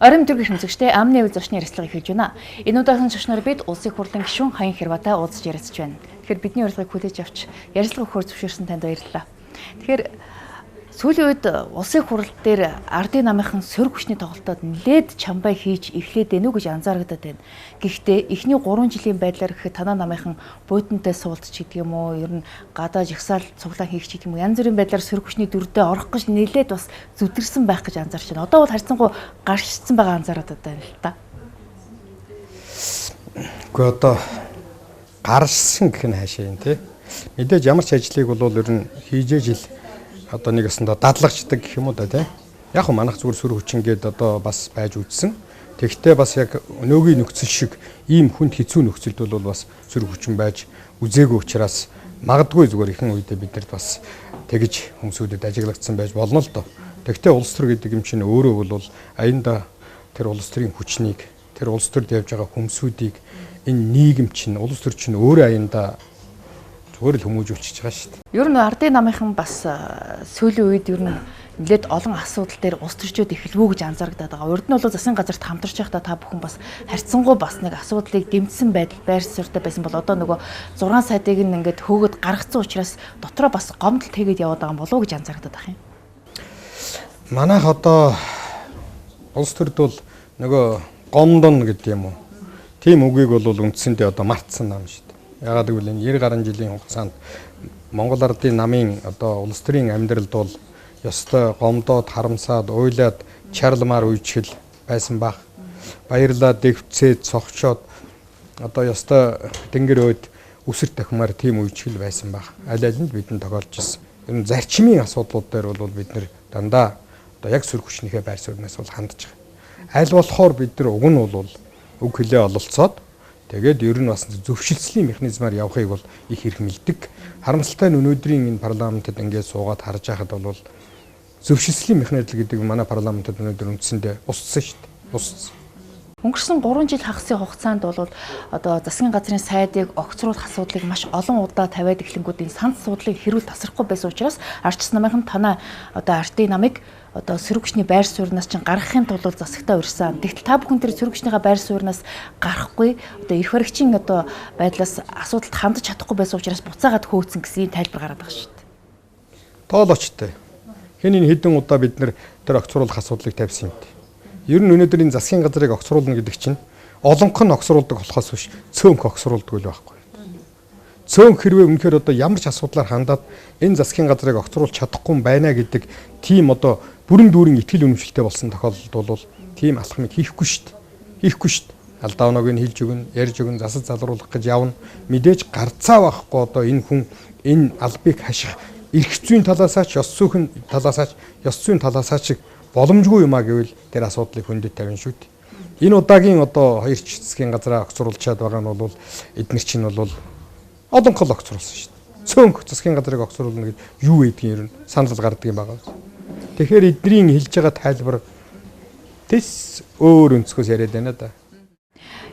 Орон төр гихэмзэгчтэй амны үе зочны ярилцлага эхэлж байна. Энэ удаагийн зочноор бид улсын хурлын гишүүн Хаян Хэрватай уулзж ярилцж байна. Тэгэхээр бидний урилгыг хүлээж авч ярилцлага өгөхөөр зөвшөөрсөн танд баярлалаа. Тэгэхээр сүүлийн үед улсын хурал дээр ардын намынхан сөрөг хүчний тоглолтод нэлээд чамбай хийж эхлээд байна уу гэж анзаарагдаад байна. Гэхдээ эхний 3 жилийн байдлаар гэхэд танаа намынхан буйтантай суулдч гэдэг юм уу, ер нь гадаа жагсаал цуглаан хийх гэдэг юм уу, янз бүрийн байдлаар сөрөг хүчний дүрдээ орох гэж нэлээд бас зүдэрсэн байх гэж анзаарч байна. Одоо бол харьцангуй гарчсан байгаа анзаараад байна л та. Гэхдээ одоо гарсан гэх нь хаашаа юм те. Мэдээж ямар ч ажлыг бол ер нь хийжээж ил одоо нэг өсөндө дадлагчдаг гэх юм уу да тий. Яг хөө манайх зүгээр сөрөг хүчингээд одоо бас байж үзсэн. Тэгвэл бас яг өнөөгийн нөхцөл шиг ийм хүнд хэцүү нөхцөлд бол бас сөрөг хүчин байж үзээгүй учраас магадгүй зүгээр ихэнх үедээ бидэрт бас тэгж хүмүүсүүдэд ажиглагдсан байж болно л доо. Тэгвэл улс төр гэдэг юм чинь өөрөө бол аяанда тэр улс төрийн хүчнийг, тэр улс төрд явж байгаа хүмүүсүүдийг энэ нийгэм чинь улс төр чинь өөрөө аяанда зүгээр л хүмүүжүүлчихэж байгаа шүү дээ. Ер нь ардын намынхан бас сүүлийн үед ер нь нэлээд олон асуудал дээр улс төрчид эхэлвүү гэж анзаарагдаад байгаа. Урд нь бол засгийн газарт хамтарч байхдаа та бүхэн бас харьцангуй бас нэг асуудлыг дэмжсэн байдал байр суурьтай байсан бол одоо нөгөө 6 сайтыг ингээд хөөгд гаргацсан учраас дотроо бас гомдол тэгээд яваад байгаа юм болов уу гэж анзаарагдаад байгаа юм. Манайх одоо улс төрд бол нөгөө гомдон гэдэг юм уу. Тийм үгийг бол үндсэндээ одоо мартсан нам шүү дээ. Ягаад гэвэл энэ 90 гаруй жилийн хугацаанд Монгол ардын намын одоо улс төрийн амьдралд бол ёстой гомдоод харамсаад уйлаад чарламар үйчил байсан баг. Баярлаад дэвцээд цогчоод одоо ёстой тэнгэр өд үсэр тахмаар тийм үйчил байсан баг. Аль алинд бидэнд тохиолж ирсэн. Энэ зарчмын асуудлууд дээр бол бид нэр дандаа одоо яг сөрөг хүчнийхээ байр сууриас бол хандж байгаа. Аль болохоор бид нар уг нь бол үг хэлээ ололцоод тэгээд ер нь бас зөвшөлтслийн механизмаар явахыг бол их хэрхмэлдэг. Харамсалтай нь өнөөдрийн энэ парламентод ингээд суугаад харж байхад бол зөвшөлтслийн механизм гэдэг манай парламентод өнөөдөр үндсэндээ устсан шүү дээ. Устсан. Өнгөрсөн 3 жил хагасын хугацаанд бол одоо засгийн газрын сайдыг огцруулах асуудлыг маш олон удаа тавиад эхлэнгүүд энэ санал суудлыг хэрүүл тасрахгүй байсан учраас арчс намынхан танаа одоо ардын намыг одоо сөрөг хүчний байр сууриас чинь гаргахын тулд засагтаа урьсан. Тэгтэл та бүхэн тэр сөрөг хүчнийхээ байр сууриас гарахгүй одоо эрх баригчийн одоо байдлаас асуудалд хандж чадахгүй байсан учраас буцаагаад хөөцсөн гэсэн тайлбар гараад байгаа шүү дээ. Тоолоочтой. Хэний хэдэн удаа бид нэр тэр огцруулах асуудлыг тавьсан юм бэ? Ер нь өнөөдөр энэ засгийн газрыг огцруулна гэдэг чинь олонх нь огцруулдаг болохоос биш цөөнх огцруулдаг л байхгүй. Цөөнх хэрвээ үнэхээр одоо ямар ч асуудлаар хандаад энэ засгийн газрыг огцруулж чадахгүй байна гэдэг тийм одоо бүрэн дүүрэн итгэл үнэмшилтэй болсон тохиолдолд бол тийм алхмыг хийхгүй шүү дээ. Хийхгүй шүү дээ. Алдаа оноог нь хэлж өгнө, ярьж өгнө, засаж залруулах гэж явна. Мэдээж гарцаа байхгүй одоо энэ хүн энэ албыг хаших эрх зүйн талаасаа ч ёс зүйн талаасаа ч боломжгүй юм а гэвэл тэр асуудлыг хөндөд тавина шүү дээ. Энэ удаагийн одоо хоёр ч засгийн газраа огцруулчаад байгаа нь бол эдгээр чинь бол олон гол огцруулсан шүү дээ. Цөөнх засгийн газрыг огцруулна гэдэг юу гэдгийг ер нь санал гардаг юм байгаа. Тэгэхээр эдний хэлж байгаа тайлбар тэс өөр өнцгөөс яриад байна да.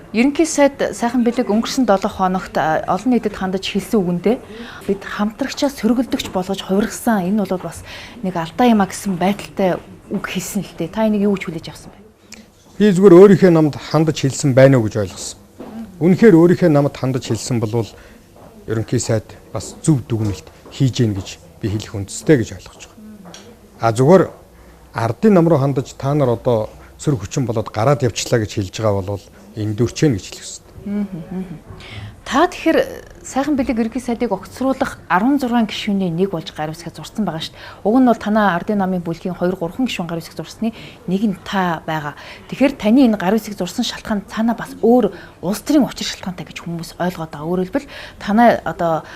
Ерөнхий сайд сайхан бэлэг өнгөрсөн 7 хоногт олон нийтэд хандаж хэлсэн үгэндээ бид хамтрагчаас сөргөлдөгч болгож хувиргасан. Энэ бол бас нэг алдаа юм а гэсэн байдалтай үг хэлсэн л дээ. Та энийг юу гэж хүлээж авсан бэ? Би зүгээр өөрийнхөө намд хандаж хэлсэн байна уу гэж ойлгосон. Үнэхээр өөрийнхөө намд хандаж хэлсэн бол ерөнхий сайд бас зөв дүгнэлт хийж гин гэж би хэлэх үндэстэй гэж ойлгож байгаа. Зүгээр ардын нам руу хандаж та нар одоо сөрөг хүчин болоод гараад явчлаа гэж хэлж байгаа бол энэ дөрчэн гэж хэлэх хэрэгтэй. Та тэгэхээр сайхан бэлэг ерөнхий сайдыг огцруулах 16 гишүүний нэг болж гар үсгээ зурсан байгаа шүү дээ. Уг нь бол танаа ардын намын бүлгийн 2-3 гишүүн гар үсэг зурсны нэг нь та байгаа. Тэгэхээр таны энэ гар үсэг зурсан шалтгаан цаанаа бас өөр улс төрийн учир шалтгаантай гэж хүмүүс ойлгоод байгаа. Өөрөөр хэлбэл танаа одоо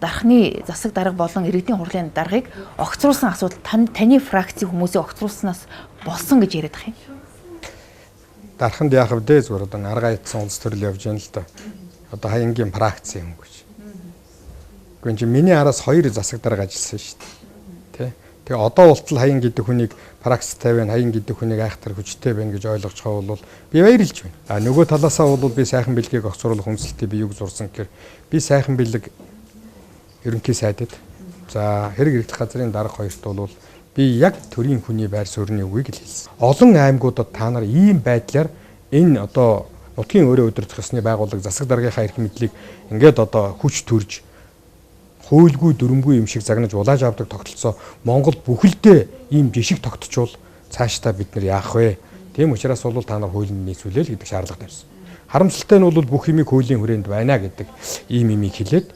дархны засаг дарга болон иргэдийн хурлын даргыг огцруулсан асуудал таны фракцийн хүмүүсийг огцруулснаас болсон гэж яриад байгаа юм. дарханд яах вэ зүгээр одоо арга ятсан улс төрөл явж байна л да. Одоо хаянгийн практик юм гэж. Гэхдээ миний араас 2 засаг дарга ажилласан шүү дээ. Тэгээ одоо болтол хаян гэдэг хүнийг практиктай байна, хаян гэдэг хүнийг айхтар хүчтэй байна гэж ойлгож байгаа бол би баярлж байна. А нөгөө талаасаа бол би сайхан бэлгийг огцруулах хүнсэлтээ би юг зурсан гэхээр би сайхан бэлэг ерөнхий сайдад за хэрэг хэрэглэх газрын дарга хоёрт бол би яг төрийн хүний байр суурьны үгийг л хэлсэн. Олон аймагуудад та нар ийм байдлаар энэ одоо нутгийн өөрөө удирдах ёсны байгууллага засаг даргийнхаа эрх мэдлийг ингээд одоо хүч төрж хуйлгүй дүрмгүй юм шиг загнаж улааж авдаг тогтолцоо Монголд бүхэлдээ ийм жишг тогтчвол цаашдаа бид нар яах вэ? Тийм учраас бол та нар хуулийн нийцүүлээ л гэдэг шаардлага тавьсан. Харамсалтай нь бол бүх юмыг хуулийн хүрээнд байна гэдэг ийм имийг хэлээд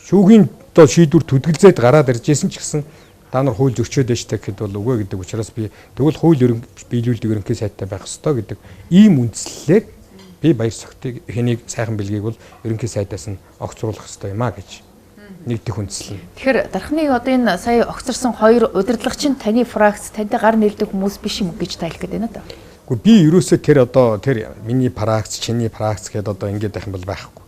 шүүхийн одоо шийдвэр төдөлзээд гараад иржсэн ч гэсэн та нар хууль зөрчөөд дэжтэй гэхэд бол үгүй гэдэг учраас би тэгвэл хууль биелүүлдэг ерөнхий сайдтай байх ёстой гэдэг ийм үндслэлээр би баяр согтыг хэнийг сайхан бэлгийг бол ерөнхий сайдаас нь огцруулах ёстой юм а гэж нэгдэх үндслэл. Тэгэхээр дархны одоо энэ сая огцорсон 2 удирдлагч нь таны фракц тантай гар нийлдэг хүмүүс биш юм гэж та хэлэх гээд байна да. Гэхдээ би ерөөсөө тэр миний фракц, чиний фракц гэдээ одоо ингэж байх юм бол байхгүй.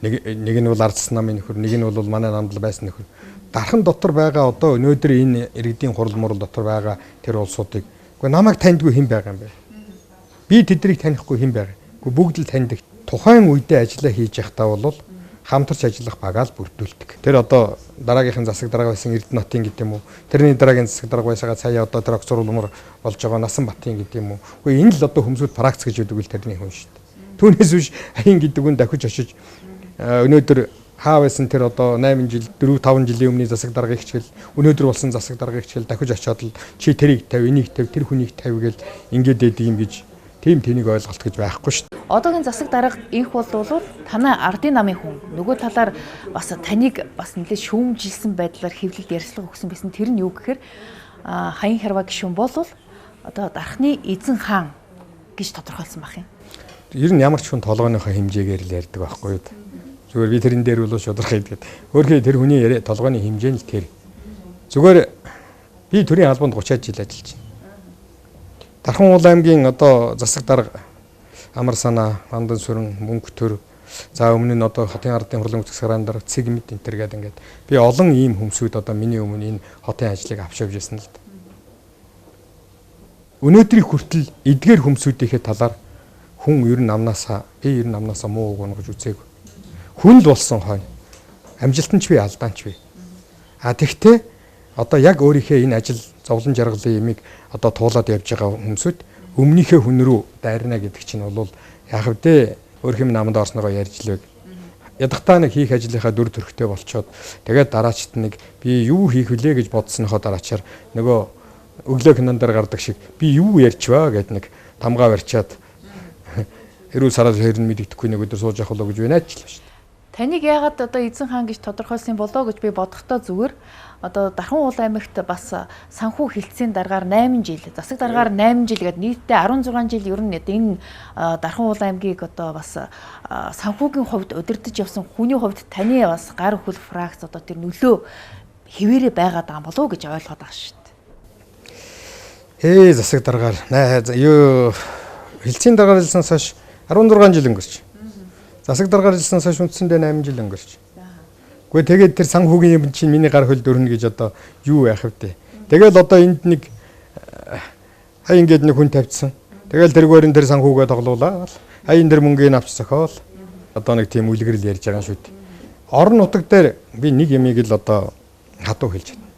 Нэг нь бол ардсан намын нөхөр, нэг нь бол манай намд байсан нөхөр. Дархан дотор байгаа одоо өнөөдөр энэ иргэдийн хурал мурал дотор байгаа тэр улсуудыг үгүй намайг таньдгүй хэн байгаа юм бэ? Би тэднийг танихгүй хэн байгаа? Үгүй бүгд л таньдаг. Тухайн үедээ ажиллаа хийж явахдаа бол хамтарч ажиллах багаал бүрдүүлдэг. Тэр одоо дараагийнхын засаг дарга байсан Эрдэнэтийн гэдэг юм уу? Тэрний дараагийн засаг дарга байсагаа сая одоо тэр огцруулмар болж байгаа Насан Батын гэдэг юм уу? Үгүй энэ л одоо хүмүүсд практик гэж үүдэг л тэрний хүн шүү дээ. Түүнээс биш хаян гэдэг үн дахиж очиж өнөөдөр хаа байсан тэр одоо 8 жил 4-5 жилийн өмнө засаг даргыг хичээл өнөөдөр болсон засаг даргыг хичээл дахиж очиод л чи тэрийг тавь энийг тавь тэр хүнийг тавь гэж ингээд дэдэг юм гэж тийм тэнийг ойлголт гэж байхгүй шүү дээ. Одоогийн засаг дарга инх болвол танай ардын намын хүн нөгөө талаар бас таныг бас нэлээд шүүмжилсэн байдлаар хэвлэлд ярьцлага өгсөн байсан тэр нь юу гэхээр хаян хэрваа гишүүн бол одоо дархны эзэн хаан гэж тодорхойлсон байх юм. Ер нь ямар ч хүн толгойнхоо хэмжээгээр л ярьдаг байхгүй юу? Зүгээр би тэрэн дээр бол шударх хийдэг. Өөрхий тэр хүний толгойн хэмжээ нь тэр. Зүгээр би төрийн албанд 30 жил ажиллаж байна. Дархан уул аймгийн одоо засаг дарга амар санаа, Мандан сүрэн, мөнгө төр за өмнө нь одоо хотын ардын хурлын үзэсгэлэн дарга цэг мэд энтер гэдэг ингээд би олон ийм хүмсүүд одоо миний өмнө энэ хотын ажлыг авч явж байсан л да. Өнөөдрийн хүртэл эдгээр хүмсүүдийнхээ талаар хүн ер нь амнаасаа муу уг гэж үзээгүй. Хүн л болсон хойно амжилтанч би алдаанч би. Тэгтээ одоо яг өөрийнхөө энэ ажил зовлон жаргалын ямиг одоо туулаад явж байгаа хүмүүсд өмнөхөө хүн рүү дайрна гэдэг чинь бол яах вэ? Өөрхөн намд орсноогоо ярьж лвэг. Ядахтаа нэг хийх ажлынхаа дүр төрхтэй болчоод тэгээд дараачд нэг би юу хийх вүлээ гэж бодсныхоо дараачаар нөгөө өглөө кинон дээр гардаг шиг би юу ярьчваа гэд нэг тамгаа барьчаад хэрүүл сараад хэрн мэддэхгүй нэг өдөр сууж явах болоо гэж байна ч л шүү дээ. Таныг яагаад одоо эзэн хаан гэж тодорхойлсон болоо гэж би бодохдоо зүгээр одоо Дархан уул аймагт бас санхүү хилцээний дараагаар 8 жил, засаг дараагаар 8 жил гэдэг нийтдээ 16 жил ер нь энэ Дархан уул аймгийг одоо бас санхүүгийн хувьд удирдах явсан хүний хувьд таны бас гар хөл фракц одоо тэр нөлөө хэвээрээ байгаад байгаа болов уу гэж ойлгоод байгаа шүү дээ. Засаг дараагаар юу хилцээний дараагаар хэлсэн хойш 16 жил өнгөрч. Засаг дараагаар хэлсэн хойш үндсэндээ 8 жил өнгөрч. Гэхдээ тэгээд тэр санхүүгийн юм чинь миний гар хөл дөрнө гэж одоо юу яах вэ? Тэгэл одоо энд нэг хаян гээд нэг хүн тавьчихсан. Тэгэл тэргүүрэн тэр санхүүгээ тоглуулаад хаян тэр мөнгөний авч зохиол одоо нэг тийм үлгэрэл ярьж байгаа шүү дээ. Орон нутаг дээр би нэг ямиг л одоо хадуу хэлж байна.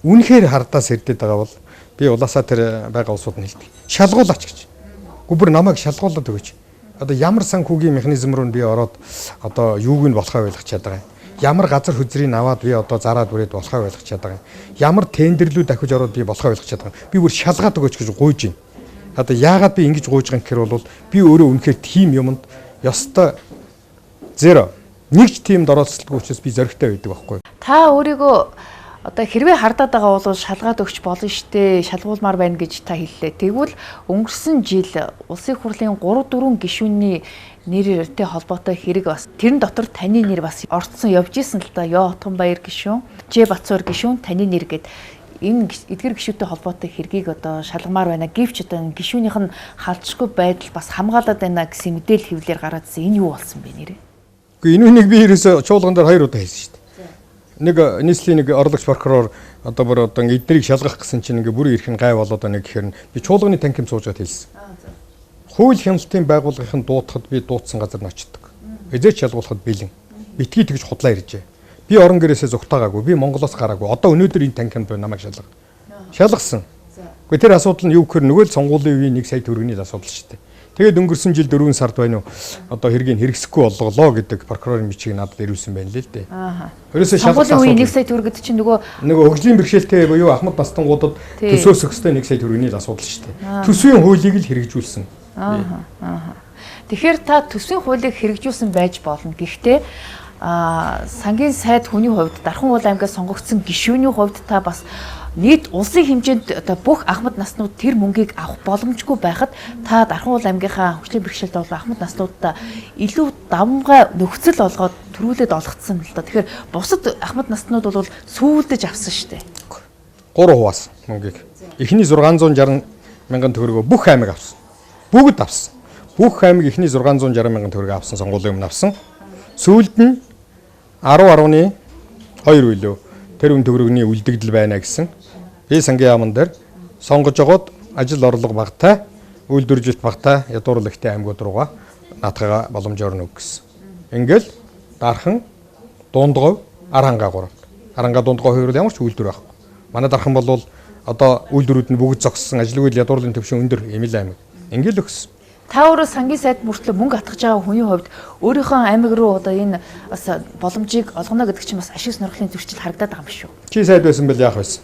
Үнэхээр хардаас ирдэд байгаа бол би улаасаа тэр байгаа улсууд нь хэлдэг. Шалгуулаач гэж. Гүбэр намайг шалгуулад өгөөч. Одоо ямар санхүүгийн механизм руу би ороод одоо юуг нь болохоо ойлгох чадбайгаа юм. Ямар газар хөзрийг аваад би одоо зараад бүрээд болохоо ойлгох чадбайгаа юм. Ямар тендерлүүд дахиж ороод би болохоо ойлгох чадбайгаа юм. Би бүр шалгаад өгөөч гэж гуйж байна. Одоо яагаад би ингэж гуйж байгаа юм гэхээр бол би өөрөө үнэхээр тим юмд ёстой зеро нэгч тимд оролцолтгүй учраас би зөрөгтэй байдаг байхгүй. Та өөрийгөө одоо хэрвээ хардаад байгаа бол шалгаад өгч болно штэ, шалгуулмаар байна гэж та хэллээ. Тэгвэл өнгөрсөн жил улсын хурлын 3-4 гишүүний нэртэй холбоотой хэрэг бас тэрэн дотор таны нэр бас орцсон явж исэн л да. Ёо Отгонбаяр гишүүн, Ж Батцуур гишүүн, таны нэр гээд энэ эдгэр гишүүтэй холбоотой хэргийг одоо шалгамаар байна. Гэвч одоо энэ гишүүнийх нь халдшгүй байдал бас хамгаалаад байна гэсэн мэдээлэл хэвлэлээр гараад ирсэн. Энэ юу болсон бэ нэрээ? Гэхдээ энэ үнийг би ерөөсө чуулган дээр 2 удаа хэлсэн шүү дээ. Нэг нийслэлийн нэг орлогч прокурор одоо бүр одоо ингэ эднэрийг шалгах гэсэн чинь ингээ бүрийн эрх нь гай болоод байна гэхээр би чуулганы танхим суужгаад хэлсэн. Хууль хяналтын байгууллагын дуутахад би дуутсан газар нь очдог. Эзэж шалгуулахад бэлэн. Битгий тэгж худлаа иржээ. Би орон гэрээсээ зүгтаагаагүй. Би Монголоос гараагүй. Одоо өнөөдөр энэ танхимд байна намайг шалгах. Шалгасан. Гэхдээ тэр асуудал нь юу гэхээр нөгөө л сонгуулийн үеийн 1 сая төгрөгийн асуудал шүү дээ. Тэгээд өнгөрсөн жил 4 сард байна уу одоо хэргийг хэрэгсэхгүй болголоо гэдэг прокурорын бичиг надад ирүүлсэн байна л дээ. Ерөөсөө шалгах сонгуулийн үеийн 1 сая төгрөг гэдэг чинь нөгөө хөгжлийн бэрхшээлтэй буюу Ахмад Настангуудад төсөөсөх хөстэй 1 сая төгрөгийн асуудал шүү дээ. Төсвийн хуулийг л хэрэгжүүлсэн. Тэгэхээр та төсвийн хуулийг хэрэгжүүлсэн байж болно. Гэхдээ сангийн сайд хүний хувьд Дархан уул аймгаас сонгогдсон гишүүний хувьд та бас нийт улсын хэмжээнд одоо бүх Ахмад наснууд тэр мөнгийг авах боломжгүй байхад та Дархан уул аймгийнхаа хөгжлийн бэрхшээлд бол Ахмад наснуудаа илүү давмгай нөхцөл олгоод төрүүлээд олгоцсон л да. Тэгэхээр бусад Ахмад наснууд бол сүүлдэж авсан шүү дээ. 3 хуваас мөнгийг. Эхний 660 мянган төгрөгөө бүх аймаг авсан. Бүгд авсан. Бүх аймаг эхний 660 мянган төгрөг авсан сонгуулийн өмнө авсан. Сүүлд нь 10.2 билүү тэр үн төгрөгний үлдэгдэл байна гэсэн. Би сангийн яамн дээр сонгож жогоод ажил орлого багтай, үйлдвэржилт багтай ядуурлахтай аймагуд руугаа наатагаа боломжоор нүг гэсэн. Ингээл Дархан, Дундгов, Аранга 3. Аранга Дундгов хоёр ямар ч үйлдвэр байхгүй. Манай Дархан бол одоо үйлдвэрүүд нь бүгд зогссон, ажилгүй ядуурлын төвшин өндөр эмэл аймаг. Ингээл өгсөн. Та өөрөө сангийн сайд мөртлөө мөнгө атгаж байгаа хүний хувьд өөрийнхөө аймаг руу одоо энэ бас боломжийг олгоно гэдэг чинь бас ашиг сонирхлын зөрчил харагдаад байгаа юм шүү. Чи сайд байсан бэл яах байсан?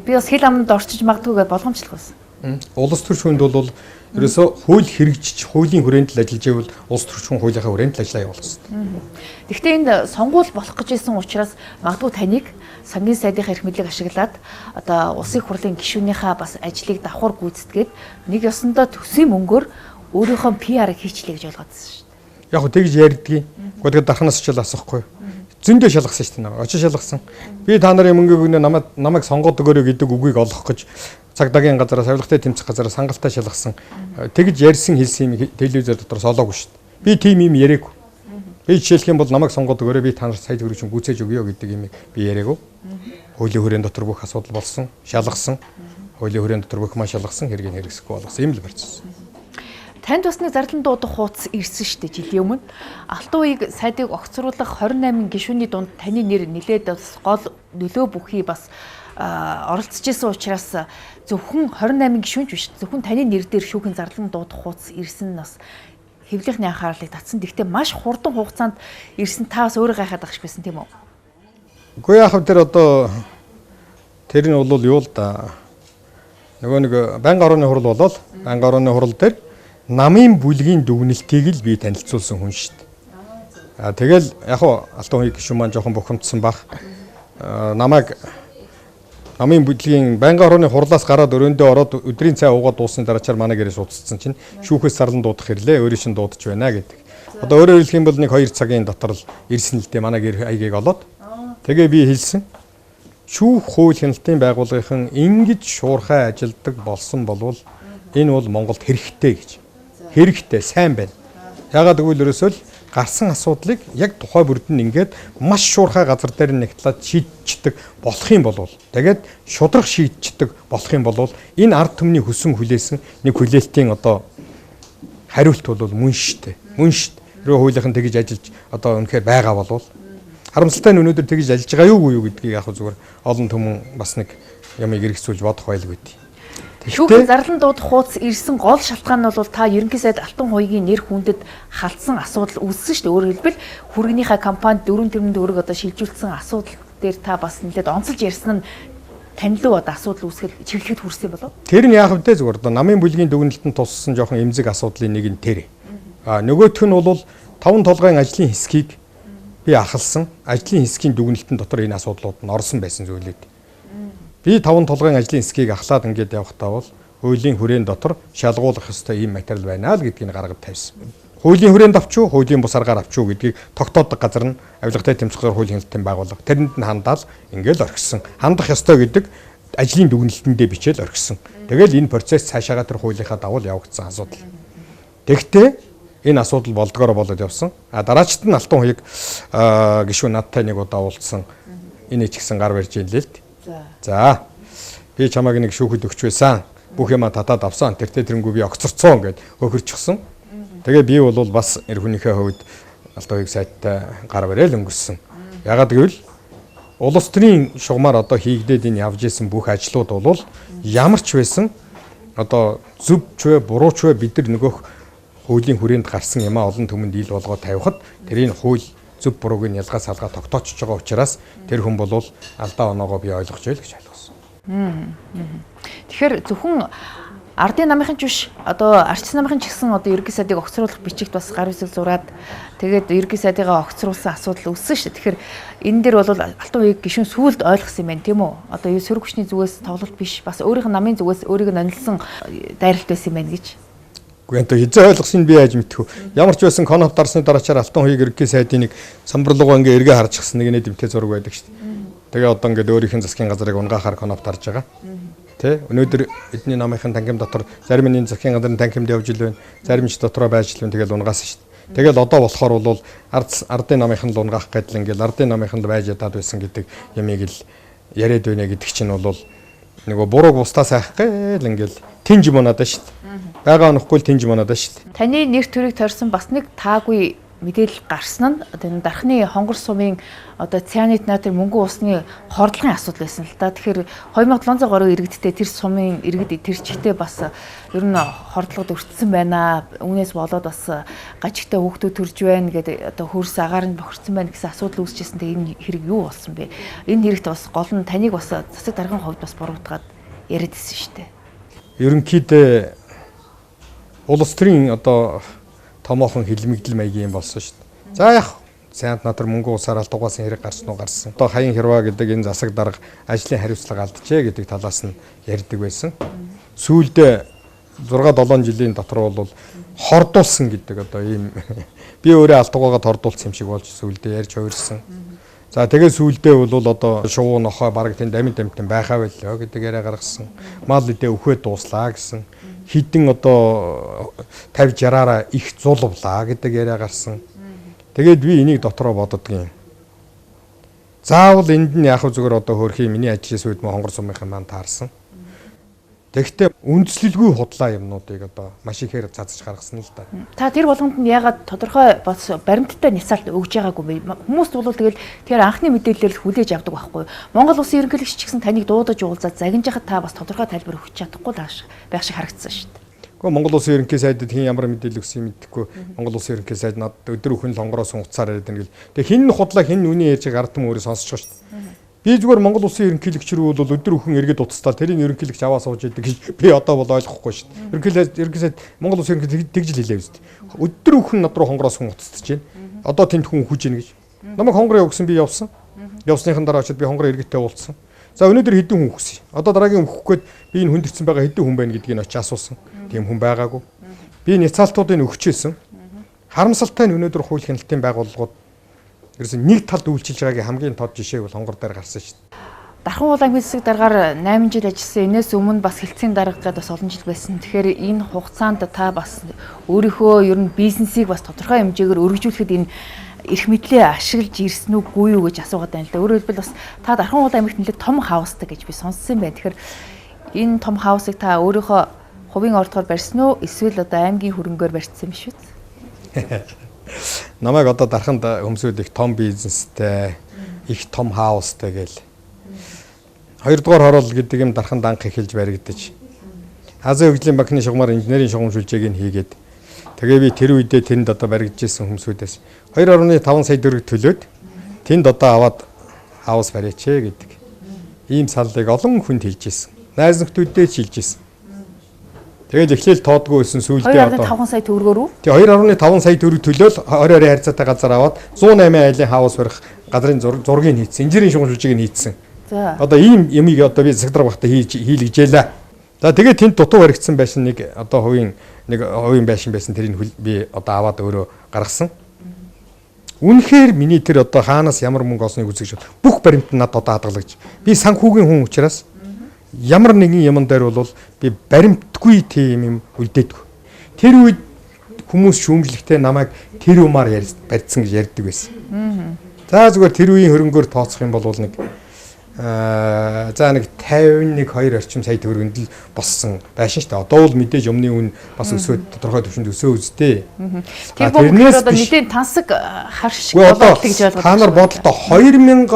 Би бас хил аманд орчиж магадгүйгээ болгоомжлох байсан. Улс төрч хүнд бол ерөөсөө хууль хэрэгжиж, хуулийн хүрээнд л ажиллаж байвал улс төрч хүн хуулийнхаа хүрээнд л ажиллаа явуулах хэрэгтэй. Гэхдээ энд сонгуул болох гэж исэн учраас магадгүй таныг сангийн сайдынхаа эрх мэдлийг ашиглаад одоо улсын хурлын гишүүнийхээ бас ажлыг давхар гүйцэтгээд нэг ёсондоо төсвийн мөнгөөр өөрийнхөө PR-ыг хийчлээ гэж ойлгоодсон шүү дээ. Яг хөө тэгж ярьдгийг. Гэхдээ Дарханаас ч л асахгүй. Зөндөө шалгасан шүү дээ. Очиж шалгасан. Би та нарын мөнгөийг өгнө намайг сонгоод өгөөрэй гэдэг үгийг олох гэж цагдаагийн газараа, савилгатай тэмцэх газараа сангалтай шалгасан. Тэгж ярьсан хэлсэн юм телевизээр дотроос олоогүй шүү дээ. Би тийм юм яриаггүй. Би жишээлх юм бол намайг сонгоод өгөөрэй би та нарт сая төгрөг чинь гүйцээж өгье гэдэг юм би яриаггүй. Хуулийн хүрээнд дотор бүх асуудал болсон, шалгасан. Хуулийн хүрээнд дотор бүх маш шалгасан хэргийг хэрэгсэхгүй болгосон юм л барьсан. Танд бас нэг зарлан дуудах хуудас ирсэн шүү дээ жилийн өмнө. Алтан уяг сайдыг огцруулах 28 гишүүний дунд таны нэр нэлээд бас гол нөлөө бүхий бас оролцож исэн учраас зөвхөн 28 гишүүнч биш зөвхөн таны нэр дээр шүүхийн зарлан дуудах хуудас ирсэн нь бас хэвлийнхний анхаарлыг татсан. Гэхдээ маш хурдан хугацаанд ирсэн та бас өөрөө гайхаад ах шиг байсан тийм үү? Үгүй яах вэ тэр одоо тэр нь бол юу л да. Нөгөө нэг байнгын орооны хурал болол байнгын орооны хурал дээр намын бүлгийн дүгнэлтийг л би танилцуулсан хүн шүү дээ. Тэгэл яг хуу алтан уяг гишүүн маань жоохон бухимдсан баг. Намайг намын бүлгийн байнгын орооны хурлаас гараад өрөөндөө ороод өдрийн цай уугаад дуусны дараачаар манай гэрээ суудсан чинь шүүхээс зарлан дуудах ирлээ. Өөрөө шин дуудаж байна гэдэг. Одоо өөрөөр хэлэх юм бол нэг 2 цагийн дотор л ирсэн л дээ манай гэр аягийг олоод. Тэгээ би хэлсэн. Шүүх хууль хяналтын байгууллагын ингэж шуурхай ажилдаг болсон болвол энэ бол Монголд хэрэгтэй гэж. Хэрэгтэй, сайн байна. Ягаад гэвэл ерөөсөө л гарсан асуудлыг яг тухай бүрд нь ингээд маш шуурхай газар дээр нэгтлээд шийдчихдэг болох юм бол тэгээд шудрах шийдчихдэг болох юм бол энэ ард түмний хүсэн хүлээсэн нэг хүлээлтийн одоо хариулт бол мөн штэ. Мөн штэ. Тэрөө хуулийнхан тэгж ажиллаж одоо үнэхээр байгаа болвол харамсалтай нь өнөөдөр тэгж ажиллаж байгаа юу гэдгийг яг зүгээр олон түмэн бас нэг ямыг эргэцүүлж бодох байлгүй. Шүүхийн зарлан дуудах хуудас ирсэн гол шалтгаан нь бол та ерөнхий сайд Алтан хуйгийн нэр хүндэд халтсан асуудал үүссэн шүү дээ. Өөрөөр хэлбэл хүргэнийхээ компанид 4 тэрбум төгрөг одоо шилжүүлсэн асуудал дээр та бас нэлээд онцолж ярьсан нь тань руу одоо асуудал үүсгэхэд чиглэхэд хүрсэн болов? Тэр нь яах вэ зүгээр одоо намын бүлгийн дүгнэлтэнд туссан жоохон эмзэг асуудлын нэг нь тэр. Нөгөөх нь бол 5 толгойн ажлын хэсгийг би ахалсан. Ажлын хэсгийн дүгнэлтэн дотор энэ асуудлууд нь орсон байсан зүйлүүд. Би 5 толгойн ажлын хэсгийг ахлаад ингээд явахдаа бол хуулийн хүрээнд дотор шалгуулах ёстой ийм материал байна л гэдгийг гаргаж тавьсан. Хуулийн хүрээнд авчуу, хуулийн бус аргаар авчуу гэдгийг тогтоодог газар нь авилгатай тэмцээн хуулийн хяналтын байгууллага. Тэрэнд нь хандаал ингээл орхисон. Хандах ёстой гэдэг ажлын дүгнэлтэндээ бичээл орхисон. Тэгэл энэ процесс цаашаага тэр хуулийнхаа дагуу явагдсан асуудал. Тэгтээ энэ асуудал болдгоор болоод явсан. Дараачид нь Алтан хуйг гишүүн надтай нэг удаа уулзсан. Энэ ч гэсэн гар барьж ийн л л. За. Би чамайг нэг шүүхэд өгч байсан. Бүх юма татаад авсан. Тэртээ тэрнгүү би огцорцсон гэд хөхөрчихсөн. Тэгээ би бол бас эр хүнийхээ хувьд Алтан хуйг сайттай гар барайл өнгөрсөн. Ягаад гэвэл улс төрийн шугамар одоо хийгдээд энэ явж исэн бүх ажлууд бол ямар ч байсан одоо зөв ч вэ буруу ч вэ бид нар нөгөөх хуулийн хүрээнд гарсан юм а олон түмэнд ил болгоод тавихад тэрийн хууль зөв бурууг нь ялгаа салгаа тогтоочж байгаа учраас тэр хүн бол алдаа оноогоо би ойлгож байл гэж ойлгосон. Тэгэхээр зөвхөн ардын намынхан ч биш одоо арчс намынхан ч гэсэн одоо ерөнхий сайдыг огцруулах бичигт бас гар үсэг зураад тэгээд ерөнхий сайдыгаа огцруулсан асуудал үүссэн шүү дээ. Тэгэхээр энэ дээр бол Алтан хуйг гишүүн сүүлд ойлгосон юм байна тийм үү? Одоо юу сөрөг хүчний зүгээс тоглолт биш бас өөрийнх нь намын зүгээс өөрийг нанилсан дайралт байсан юм байна гэж. Гэхдээ энэ хизээ ойлгосныг би яаж мэдэх вэ? Ямар ч байсан коноп дарсны дараачаар Алтан хуйг ерөнхий сайдын нэг самбарлуугаа ингээ эргээ харчихсан нэг нэдэмтэй зураг байдаг шүү дээ. Тэгээ одоо ингээ өөрийнх нь засгийн газрыг унгахаар коноп дарж байгаа. Тэ өнөөдөр эдний намынхан танхим дотор зарим нь засгийн газрын танхимд явж ил байна. Зарим ч дотроо байж ил байна. Тэгэл унгаасан шүү дээ. Тэгэл одоо болохоор бол ардын намынхан л унгаах гэдэл ингээл ардын намынхан л байж ядаад байсан гэдэг ямиг л яриад байна гэдэг чинь бол нөгөө бурууг устаа сайх гээл ингээл тинж монадаа шүү дээ. Бага онохгүй л тинж монадаа шүү дээ. Таны нэр төрийг тойрсон бас нэг таагүй мэдээлэл гарсан нь одоо энэ дархны хонгор сумын одоо цианид натрийн мөнгөн усны хордлогын асуудал байсан л да. Тэгэхээр 2703 иргэдтэй тэр сумын иргэд тэр чигтээ бас ер нь хордлогод өртсөн байна. Үүнээс болоод бас гажигтай хүүхдүүд төрж байна гэдэг одоо хөрс агаар нь бохирдсан байна гэсэн асуудал үүсчихсэн. Тэгээ энэ хэрэг юу болсон бэ? Энэ хэрэгт бас гол нь таныг бас засаг даргын хувьд бас буруутгаад яриад ирсэн шүү дээ. Ерөнхийдөө улс төрийн одоо томоохон хилмигдэл маягийн болсон шүү дээ. За яг Санд надар мөнгө усаар алдугаас хэрэг гарсан уу гарсан. Одоо хаян хэрваа гэдэг энэ засаг дарга ажлын хариуцлага алджээ гэдэг талаас нь ярьдаг байсан. Сүүлдээ 6-7 жилийн дотор бол хордуулсан гэдэг одоо ийм би өөрөө алдугаагаа хордуулсан юм шиг болж сүүлдээ ярьж хувирсан. За тэгээ сүүлдээ бол одоо шувуу нохой бараг тэнд амин дамтан байхаа байлаа гэдэг яриа гаргасан. Мал үдээ өхөө дууслаа гэсэн. Хідэн одоо 50-60-аараа их зулвлаа гэдэг яриа гарсан. Тэгээд би энийг дотроо бододгийн. Заавал энд нь яг зүгээр одоо хөрхий миний ажлын сүйд мө хонгор сумынхан маань таарсан. Тэгэхдээ үндэслэлгүй худлаа юмнуудыг одоо маш ихээр цацж гаргасан л да. Та тэр болгонд нь ягаад тодорхой бас баримттай няцаалт өгж байгаагүй бэ? Хүмүүст бол тэгэл тэр анхны мэдээлэлээр хүлээж авдаг байхгүй. Монгол улсын ерөнхийлөгч ч гэсэн таныг дуудаж уулзаад загинж яхад та бас тодорхой тайлбар өгч чадахгүй байх шиг харагдсан шүү дээ. Гэхдээ Монгол улсын ерөнхий сайдад хэн ямар мэдээлэл өгсөн юм мэдэхгүй. Монгол улсын ерөнхий сайд над өдөр өхөн л хонгороос уцаар яриад байна гэл. Тэгээ хин худлаа хин үний ярьж байгааг ард түмэн өөрөө сонсож байгаа шүү дээ. Би зүгээр Монгол улсын ерөнхийлөгч рүү бол өдөр өхөн эргээд уцтал тэрийн ерөнхийлөгч аваа сууж идэг гэж би одоо бол ойлгохгүй шүү дээ. Ерөнхий сайд Монгол улсын ерөнхийлөгч тэгж л хэлээ үст. Өдөр өхөн над руу хонгороос хүн уцтаж байна. Одоо тэнд хүн хүж ийн гэж. Намайг хонгороо өгсөн би явсан. Явсныхан дараа очиод би хонгороо эргээтэй уулзсан. За өнөөдөр хэдэн хүн өгсөн. Одоо дараагийн өгөх гээд би энэ хүндэрсэн байгаа хэдэн хүн байна гэдгийг очиж асуусан. Тийм хүн байгаагүй. Би няцаалтуудыг өгчээсэн. Харамсалтай нь өнөөдөр хууль хяналтын байгууллагууд ерөөсөн нэг талд үйлчилж байгаагийн хамгийн тод жишээ бол хонгор дээр гарсан шүү дээ. Дархан улаан хэсэг дараагаар 8 жил ажилласан. Энээс өмнө бас хилцээний дарга гэдээ бас олон жил байсан. Тэгэхээр энэ хугацаанд та бас өөрийнхөө ер нь бизнесийг бас тодорхой хэмжээгээр өргөжүүлэхэд энэ эрх мэдлээ ашиглаж ирсэн үгүй юу гэж асуугаад байна л да. Өөрөөр хэлбэл бас та Дархан улаан аймагт нэлээд том хаустай гэж би сонссон юм байна. Тэгэхээр энэ том хаусыг та өөрийнхөө хувийн ордгоор барьсан уу? Эсвэл одоо аймгийн хөрөнгөөр барьсан юм шүү дээ. Намайг одоо Дарханд хүмүүсүүд их том бизнестэй, их том хаустай гээл. Хоёрдугаар хороол гэдэг юм Дарханд анх эхэлж баригдаж. Азийн хөгжлийн банкны шугамар инженерийн шугамжуулжээг нь хийгээд тэгээ би тэр үедээ тэнд одоо баригдаж ирсэн хүмүүсүүдээс 2.5 сая төгрөг төлөөд тэнд одоо аваад хаус барьяач гэдэг. Ийм саллыг олон хүнд хэлж ирсэн. Найз нөхдүүддээ ч хэлж ирсэн. Тэгэл эхлээл тоодгүй байсан сүүлдээ одоо 2.5 сая төгрөгөөр үү? Тэг 2.5 сая төгрөг төлөөл орой харьцаатай газар аваад 108 айлын хаус барих газрын зургийг хийцэн. Инженерийн шугамжуулжийг нь хийцэн. За. Одоо ийм ямиг одоо би засаг дарга багтаа хийлгэжээлээ. За тэгээд тэнд дутуу баригдсан байсан нэг одоо хувийн байшин байсан тэрийг би одоо аваад өөрөө гаргасан. Үнэхээр миний тэр одоо хаанаас ямар мөнгө олсныг үзэж бүх баримт нь надад одоо хадгалагч. Би санхүүгийн хүн учраас ямар нэгэн юм дээр бол би баримтгүй тийм юм үлдээдгүй. Тэр үед хүмүүс шүүмжлэхдээ намайг тэр умаар барьцсан гэж ярьдаг байсан. За зүгээр тэр үеийн хөрөнгөөр тооцох юм бол нэг за нэг 51-2 орчим сая төгрөгөнд л боссон байшин шүү дээ. Одоо бол мэдээж өмнө үн бас өсөөд тодорхой төвшөнд өсөө үстэй. Тэр бүгд одоо мэдээ тансаг харш болоод гэж ойлгож байна. Та нар бодлоо 2000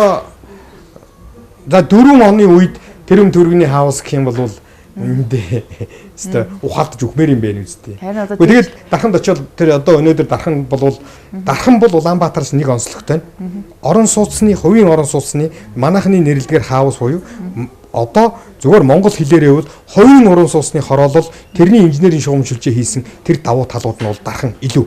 за 4 оны үед тэр төгрөгийн хаус гэх юм бол үндэ өстой ухаалтж өгмөр юм байна үстэй. Тэгээд дарханд очиод тэр одоо өнөөдөр дархан бол Улаанбаатараас нэг онцлогтой байна. Орон сууцны хувийн орон сууцны манайхны нэрлэгээр хаус буюу одоо зүгээр монгол хэлээрээ бол хувийн орон сууцны хороолол тэрний инженерийн шугамжлалжээ хийсэн тэр давуу талууд нь бол дархан илүү.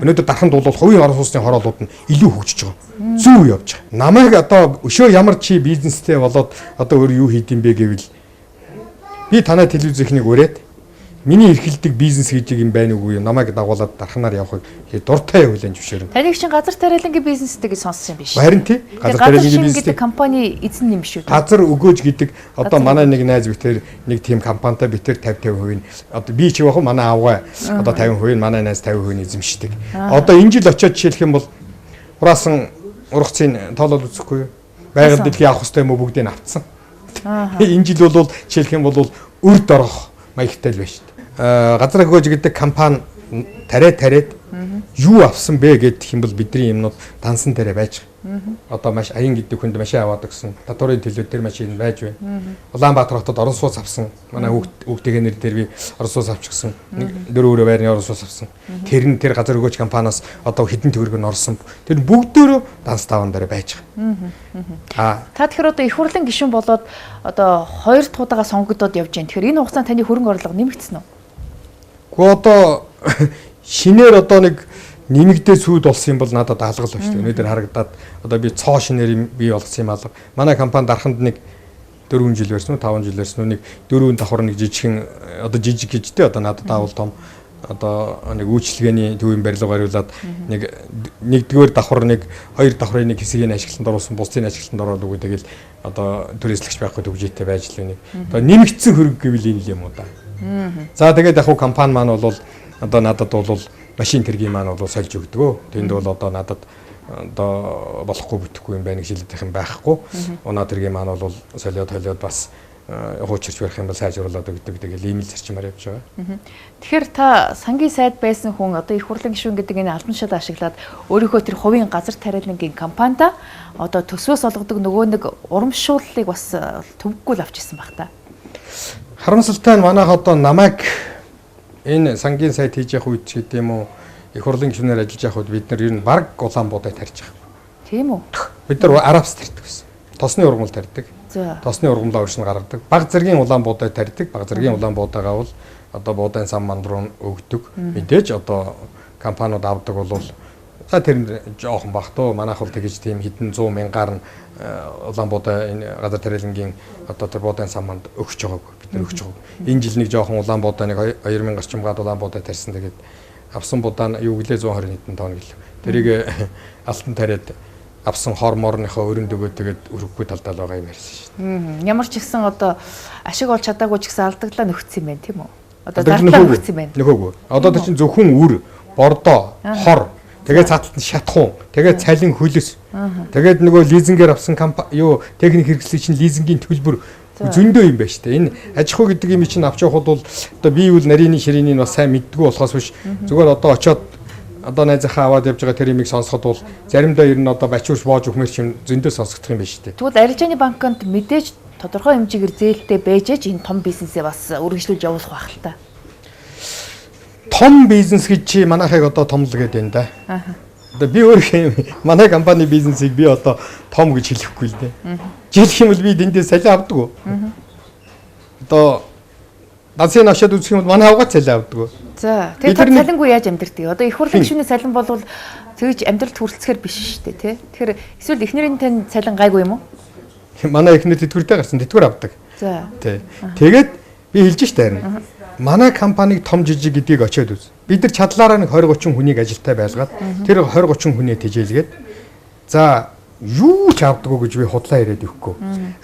Өнөөдөр дарханд бол хувийн орон сууцны хороолууд нь илүү хөгжиж байгаа. Зүү явж байгаа. Намайг одоо өшөө ямар чи бизнестэй болоод одоо өөр юу хийд юм бэ гэвэл би танай телевизийнхнийг өрөөд миний эрхэлдэг бизнес хийж юм байна уугүй намайг дагуулад дарханаар явахыг дуртай хүлэн зөвшөөрнө. Таныг чинь газар тариалангийн бизнестэй гэж сонссон юм биш үү? Харин тий. Газар тариалангийн бизнес гэдэг компани эзэн юм биш үү? Газар өгөөж гэдэг одоо манай нэг найз битэр нэг тийм компанитай битэр 50% одоо би чи явах манай авгаа одоо 50% манай найз 50% эзэмшдэг. Одоо энэ жил очиод жишээлх юм бол хураасан ургацын тоолол үзэхгүй юу? Байгаль дэлхийн авах хөстэй мө бүгдийг авцсан. Энэ жил бол жишээлх юм бол өрд орох маягтай л байна шүү дээ. Газар өгөөж гэдэг компани тариад юу авсан бэ гэдэг юм бол бидний юмнууд дансан дээр байж байгаа. Одоо маш аян гэдэг хүнд машин аваад өгсөн. Татварын төлөө дээр машин байж байна. Улаанбаатар хотод орон сууц авсан. Манай хүүхдийн нэр дээр би орон сууц авчихсан. Нэг 4 байрны орон сууц авсан. Тэр газар өгөөж компаниас одоо хэдэн төгрөг нь орсон. Тэр бүгдөө данс таван дээр байж байгаа. Та тэгэхээр одоо их хурлын гишүүн болоод одоо 2 туудаага сонгогдоод явж байна. Тэгэхээр энэ хугацаанд таны хөрөнгө орлого нэмэгдсэн үү? Гэхдээ одоо шинээр одоо нэг нэмэгдээ сүйд болсон юм бол надад алгал байна шүү дээ. Өнөөдөр харагдаад одоо би цоо шинээр бий болгосон юм алга. Манай компани дарханд нэг 4 жил байсан уу 5 жил байсан уу нэг 4 давхар нэг жижигхэн одоо жижиг гэжтэй одоо надад аавал том одоо нэг үйлчлэгээний төвийн барилга бариулаад нэгдүгээр давхар нэг хоёр давхрын нэг хэсгийг ашиглалтанд оруулсан бусдын ашиглалтанд ороод үгүй тэгэл одоо төрөөслөгч байхгүй төгжээтэй байж л нэг одоо нэмэгдсэн хөрөнгө гэвэл энэ юм уу да. За тэгээд яг компани маань бол одоо надад бол машин тэргийн маань бол сольж өгдөг. Тэнд бол одоо надад одоо болохгүй бүтэхгүй юм байна гэж хэлдэг юм байхгүй. Унаа тэргийн маань бол солиод бас хуучирч барих юм бол сайжруулад өгдөг. Тэгэл ийм л зарчмаар явж байгаа. Тэгэхээр та сангийн сайд байсан хүн одоо их хурлын гишүүн гэдэг энэ албан тушаалаа ашиглаад өөрийнхөө тэр хувийн газар тариалангийн компанида одоо төсвөөс олгодог нөгөө нэг урамшууллыг бас төвөггүй л авч ирсэн баг та. Харамсалтай нь манайх одоо намайг энэ сангийн сайд хийж явах үед ч гэдэм үү их хурлын гишүүнээр ажиллаж явах үед бид нар ер нь баг Улаанбуудаа тарьж байгаа. Тийм үү? Бид нар аравс тарьдаг байсан. Тосны ургамал тарьдаг. Тосны ургамлаа урьж нь гаргадаг. Баг зэргийн Улаанбуудаа тарьдаг. Баг зэргийн Улаанбуудаагаа бол одоо буудаан сан манд руу өгдөг. Мэдээж одоо компаниуд авдаг бол за тэр жоохон багтуу манайх бол тэгэж тийм хэдэн 100 мянгаар нь Улаанбуудаа энэ газар тариалангийн одоо тэр буудаан сан манд өгч байгаагүй. Бид нар өгч байгаа. Энэ жил нэг жоохон Улаанбуудаа нэг 2000 гарчим гад Улаанбуудаа тарьсан. Тэгээд авсан будаа нь юу гэлээ 120 хэдэн тонн гэлээ. Тэрийг алтан тариад авсан хорморныхоо өрөнд өгөөд тэгээд өрөхгүй талдаа байгаа юм ярьсан шүү дээ. Ямар ч ихсэн одоо ашиг олж чадаагүй ч гэсэн алдаглаа нөхцсөн юм байна тийм үү? Одоо зардлаа нөхцсөн юм байна. Нөхөөгүй. Одоо тэр чинь зөвхөн үр, бордоо, хор, тэгээд цааталт нь шатхуун, тэгээд цалин хөлөс. Тэгээд нөгөө лизингээр авсан юу техник хэрэгслийг чинь лизингийн төлбөр зөндөө юм байна шүү дээ. Энэ аж ахуй гэдэг юм чинь авч явахд бол одоо би юу нарийн ширээний бас сайн мэддгүү болохоос биш зүгээр одоо очиод одоо найзахаа аваад явж байгаа тэр имийг сонсоход бол заримдаа ер нь одоо бачуурч боож өгмөр чинь зөндөө сонсогдох юм байна шүү дээ. Тэгвэл арилжааны банкнд мэдээж тодорхой хэмжээгээр зээлтэй байж энэ том бизнесээ бас үргэлжлүүлж явуулах байх л та. Том бизнес гэж чи манайхыг одоо том л гэдэг юм да. Одоо би өөрөө манай компани бизнесийг би одоо том гэж хэлэхгүй л дээ. Жишээлх юм бол би дэндээ салин авдаг. Одоо дансыг авчаад үзэх юм бол манай авгаад салин авдаг. За тэгээд салингүй яаж амьдртыг? Одоо их хурлын гишүүний салин бол тэгж амьдралд хүрэлцэхэр биш шүү дээ, тий. Тэгэхээр эсвэл эхнэрийн тань салин гайгүй юм уу? Манай эхнэр тэтгэвртэй гарсан тэтгэвэр авдаг. За. Тий. Тэгээд Би хэлж штэ харин. Манай компаниг том жижиг гэдгийг очиод үз. Бид нар чадлаараа нэг 20 30 хүнийг ажилтай байлгаад тэр 20 30 хүнээ тижээлгээд за юу ч авдаггүй гэж би худлаа ирээд өгөхгүй.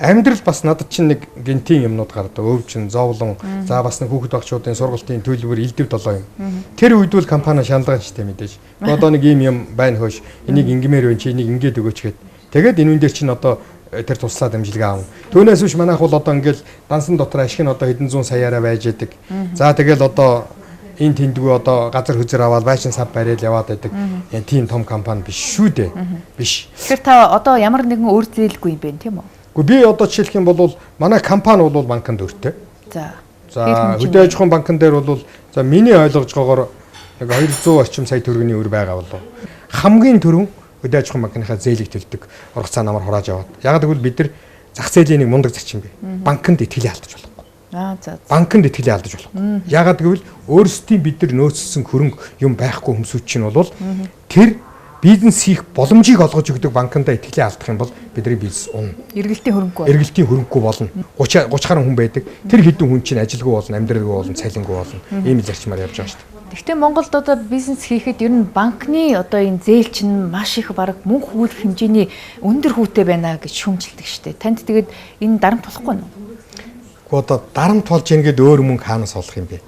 Амьдрал бас надад чинь нэг гентийн юмнууд гардаг. Өвчин, зовлон, за бас нэг хүүхэд багчуудын сургалтын төлбөр элдв долоо юм. Тэр үед бол компани шалгаж штэ мэдээж. Одоо нэг юм байна хөөш. Энийг ингимээр байна чи энийг ингээд өгөөч гэд. Тэгээд энэ үн дээр чинь одоо тэр туслаа дамжлага аав. Түүнээс биш манайх бол одоо ингээл дансан дотор ашиг нь одоо хэдэн зуун саяараа байж идэг. За тэгэл одоо энэ тэндгүй одоо газар хөзөр аваад байшин сав бариад яваад байдаг. Тийм том компани биш шүү дээ. Биш. Тэгэхээр та одоо ямар нэгэн өөр зээлгүй юм бэ тийм үү? Гэхдээ би одоо жишээлх юм бол манай компани бол банкнд өртөө. За. За хөдөө аж ахуйн банкн дээр бол за миний ойлгож байгаагаар нэг 200 орчим сая төгрөгийн өр байгаа болов. Хамгийн түрүүн хөдөө аж ахуйн банкныхаа зээлийг төлдөг ургац цаа намар хурааж аваад. Яг гэвэл бид нар зах зээлийн нэг мундаг зарчим бий. Банкнд итгэлээ алдаж болохгүй. За. Банкнд итгэлээ алдаж болохгүй. Яг гэвэл өөрсдийн бид нар нөөцсөн хөрөнгө юм байхгүй хүмүүсүүд чинь бол тэр бизнес хийх боломжийг олгож өгдөг банкндаа итгэлээ алдах юм бол бидний бизнес унна. Эргэлтийн хөрөнгөгүй. Эргэлтийн хөрөнгөгүй болно. 30 гаруй хүн байдаг. Тэр хэдэн хүн чинь ажилгүй болно, амьдралгүй болно, цалингүй болно. Ийм л зарчмаар явж байгаа шүү дээ. Гэхдээ Монголд одоо бизнес хийхэд ер нь банкны одоо энэ зээл чинь маш их бараг мөнх хүүлэх хэмжээний өндөр хүүтэй байна гэж шүүмжилдэг шүү дээ. Танд тэгээд энэ дарамт болохгүй нь. Одоо дарамт болж ийнгээд өөр мөнгө хаанаас олох юм бэ?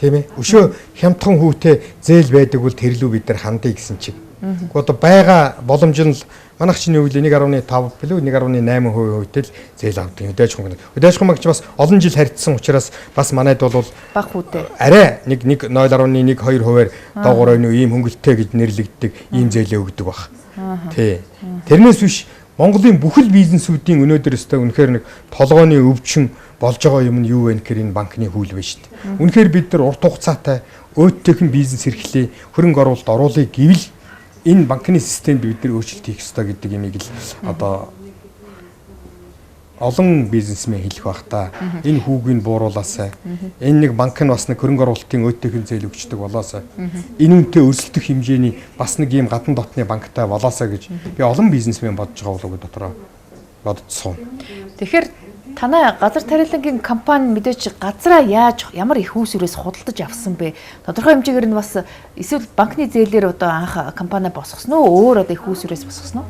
Тийм ээ. Өшөө хямдхан хүүтэй зээл байдаг бол тэр лүү бид нар хандъя гэсэн чиг. Одоо байгаа боломж нь манайх чиний үйл 1.5 билүү 1.8% хувьтай зээл авдаг. Хөдөө аж ахуйн. Хөдөө аж ахуйн багч бас олон жил харьцсан учраас бас манайд бол бага хүүтэй. Арай нэг 0.1-2%-аар доогуур энэ ийм хөнгөлөлттэй гэж нэрлэгддэг ийм зээлээ өгдөг баг. Тий. Тэрнээс биш Монголын бүхэл бизнесүүдийн өнөөдөр өстой үнэхээр нэг толгойн өвчин болж байгаа юм нь юу вэ гэхээр энэ банкны хүл биш шүү дээ. Үнэхээр бид нар урт хугацаатай өөдтэйхэн бизнес эрхлэе, хөрөнгө оруулалт оруулъя гэвэл энэ банкны системд бид нар өөрчлөлт хийх ёстой гэдэг юмыг л одоо олон бизнесмен хэлэх байх та. Энэ хүүгийг бууруулаасай. Энэ нэг банк нь бас нэг хөрөнгө оруулалтын өөдтэйхэн зээл өгчдөг болоосай. Энэ үнэтэй өрсөлдөх хэмжээний бас нэг ийм гадна дотны банктай болоосай гэж би олон бизнесмен бодож байгаа болов уу дотроо бодцсон. Тэгэхээр танай газар тариалангийн компани мэдээж газраа яаж ямар их үүсвэрээс худалдаж авсан бэ? Тодорхой хэмжээгээр нь бас эсвэл банкны зээлээр одоо анх компани босгосон уу? Өөр одоо их үүсвэрээс босгосон уу?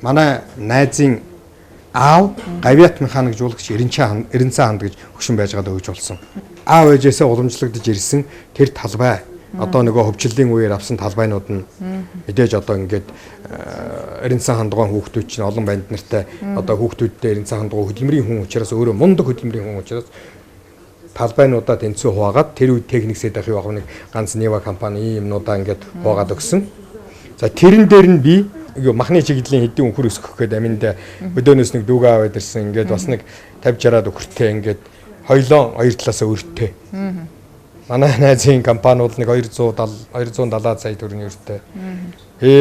Манай найзын аав гавьяат механик жуулагч Эренцэн ханд гэж хөшин байж байгаад өгж болсон. Аав ээжээсээ уламжлагдж ирсэн тэр талбай одоо нөгөө хөвчлөлийн үеэр авсан талбайнууд нь мэдээж одоо ингээд Эренцэн хандгуун хүүхдүүд чинь олон банд нартай одоо хүүхдүүдтэй Эренцэн хандгуун хөдөлмөрийн хүн учраас өөрөө мундаг хөдөлмөрийн хүн учраас талбайнуудаа тэнцүү хуваагаад тэр үед техниксэд ах яг нэг ганц Нева компани юмнуудаа ингээд хуваагаад өгсөн. За тэрэн дээр нь би махны чиглэлийн хэдийн өнхөр өсгөх гээд аминд өдөөнөөс нэг дүүгээ аваад ирсэн. Ингээд бас нэг 50-60 өгөртэй ингээд хоёлоо хоёр талаасаа өртөө. Манай найзын компаниуд нэг 270 сая төгрөгийн өртөө.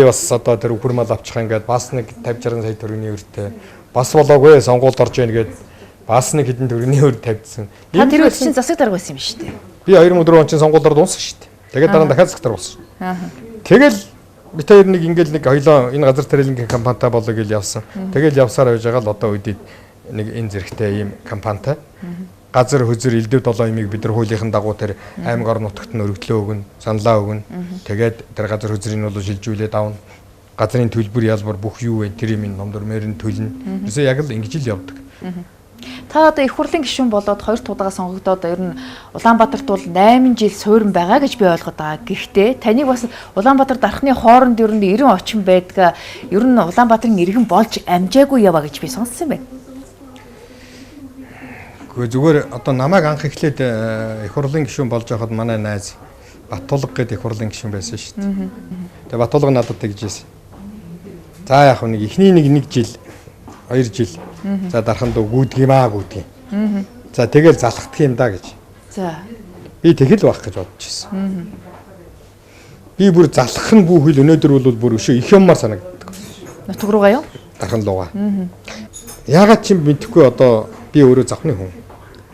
Бас одоо тэр өхөр мал авчих ингээд бас нэг 50-60 сая төгрөгийн өртөө. Бас болоогүй сонгуульд орж ийн гээд бас нэг хэдэн төгрөгийн өр тавьдсан. Та тэр үед чинь засаг дарга байсан юм шүү дээ. Би 2004 он чинь сонгуулиар дууссан шүү дээ. Тэгээд дараа нь дахиад засаг дарга болсон. Тэгэл би тэр нэг ингээл нэг хоёлоо энэ газар тариалангийн компанитай болоо гэж явсан. Тэгэл явсаар байж байгаа л одоо үдээд нэг энэ зэрэгтэй ийм компанитай. Газар хөзөр элдв долоо имийг бид нар хуулийнхын дагуу тэр аймаг орон нутагт нь өргөдлөө өгнө, саналаа өгнө. Тэгээд тэр газар хөзрийг нь бол шилжүүлээд авна. Газрын төлбөр ялбар бүх юу вэ тэр юм номдормээр нь төлнө. Тэрсээ яг л ингэж л явдаг. Та одоо их хурлын гишүүн болоод 2 удаа сонгогдоод ер нь Улаанбаатарт бол 8 жил суурин байгаа гэж би ойлгоод байгаа. Гэхдээ таныг бас Улаанбаатар дарахны хооронд ер нь 90 очин байдаг. Ер нь Улаанбаатарын иргэн болж амжаагүй яваа гэж би сонссон юм байна. Гэхдээ зүгээр одоо намайг анх эхлээд их хурлын гишүүн болж байхад манай найз Баттулга гэдэг их хурлын гишүүн байсан шүү дээ. Тэгээ Баттулга надад тэгж байсан. За яг нэг эхний нэг жил 2 жил за дараханд гүйдэг юм гүйдэг. За тэгэл залхах юм да гэж. За. Би тэгэл байх гэж бодож байсан. Би бүр залхах нь бүхэл өнөөдөр бол бүр өшөө их юмар санагддаг. Нутг руугаа юу? Дархан лугаа. Яагаад ч юм мэдэхгүй одоо би өөрөө завхны хүн.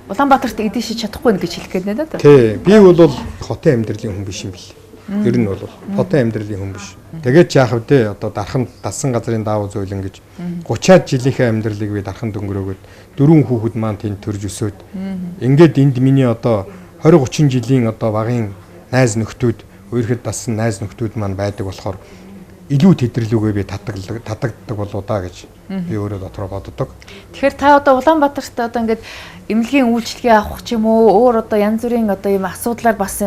Улаанбаатарт эдэж чадахгүй гэж хэлэх гээд байна да. Тий, би бол хотын амьдралын хүн биш юм бэл. Ер нь бол хотын амьдралын хүн биш. Тэгээд яах вэ те одоо дарханд дасан газрын даав зөөлөн гэж 30-аад жилийнхээ амьдралыг би дарханд өнгөрөөгөөд 4 хүүхэд маань тэнд төрж өсөөд ингээд энд миний одоо 20-30 жилийн одоо багын найз нөхдүүд өөрөөр дасан найз нөхдүүд маань байдаг болохоор илүү тэдэрлүүгээ би татагддаг болоо да гэж би өөрөө дотроо боддог. Тэгэхээр та одоо Улаанбаатарт одоо ингээд эмнэлгийн үйлчлэгээ авах ч юм уу өөр одоо янз бүрийн одоо ийм асуудлаар бас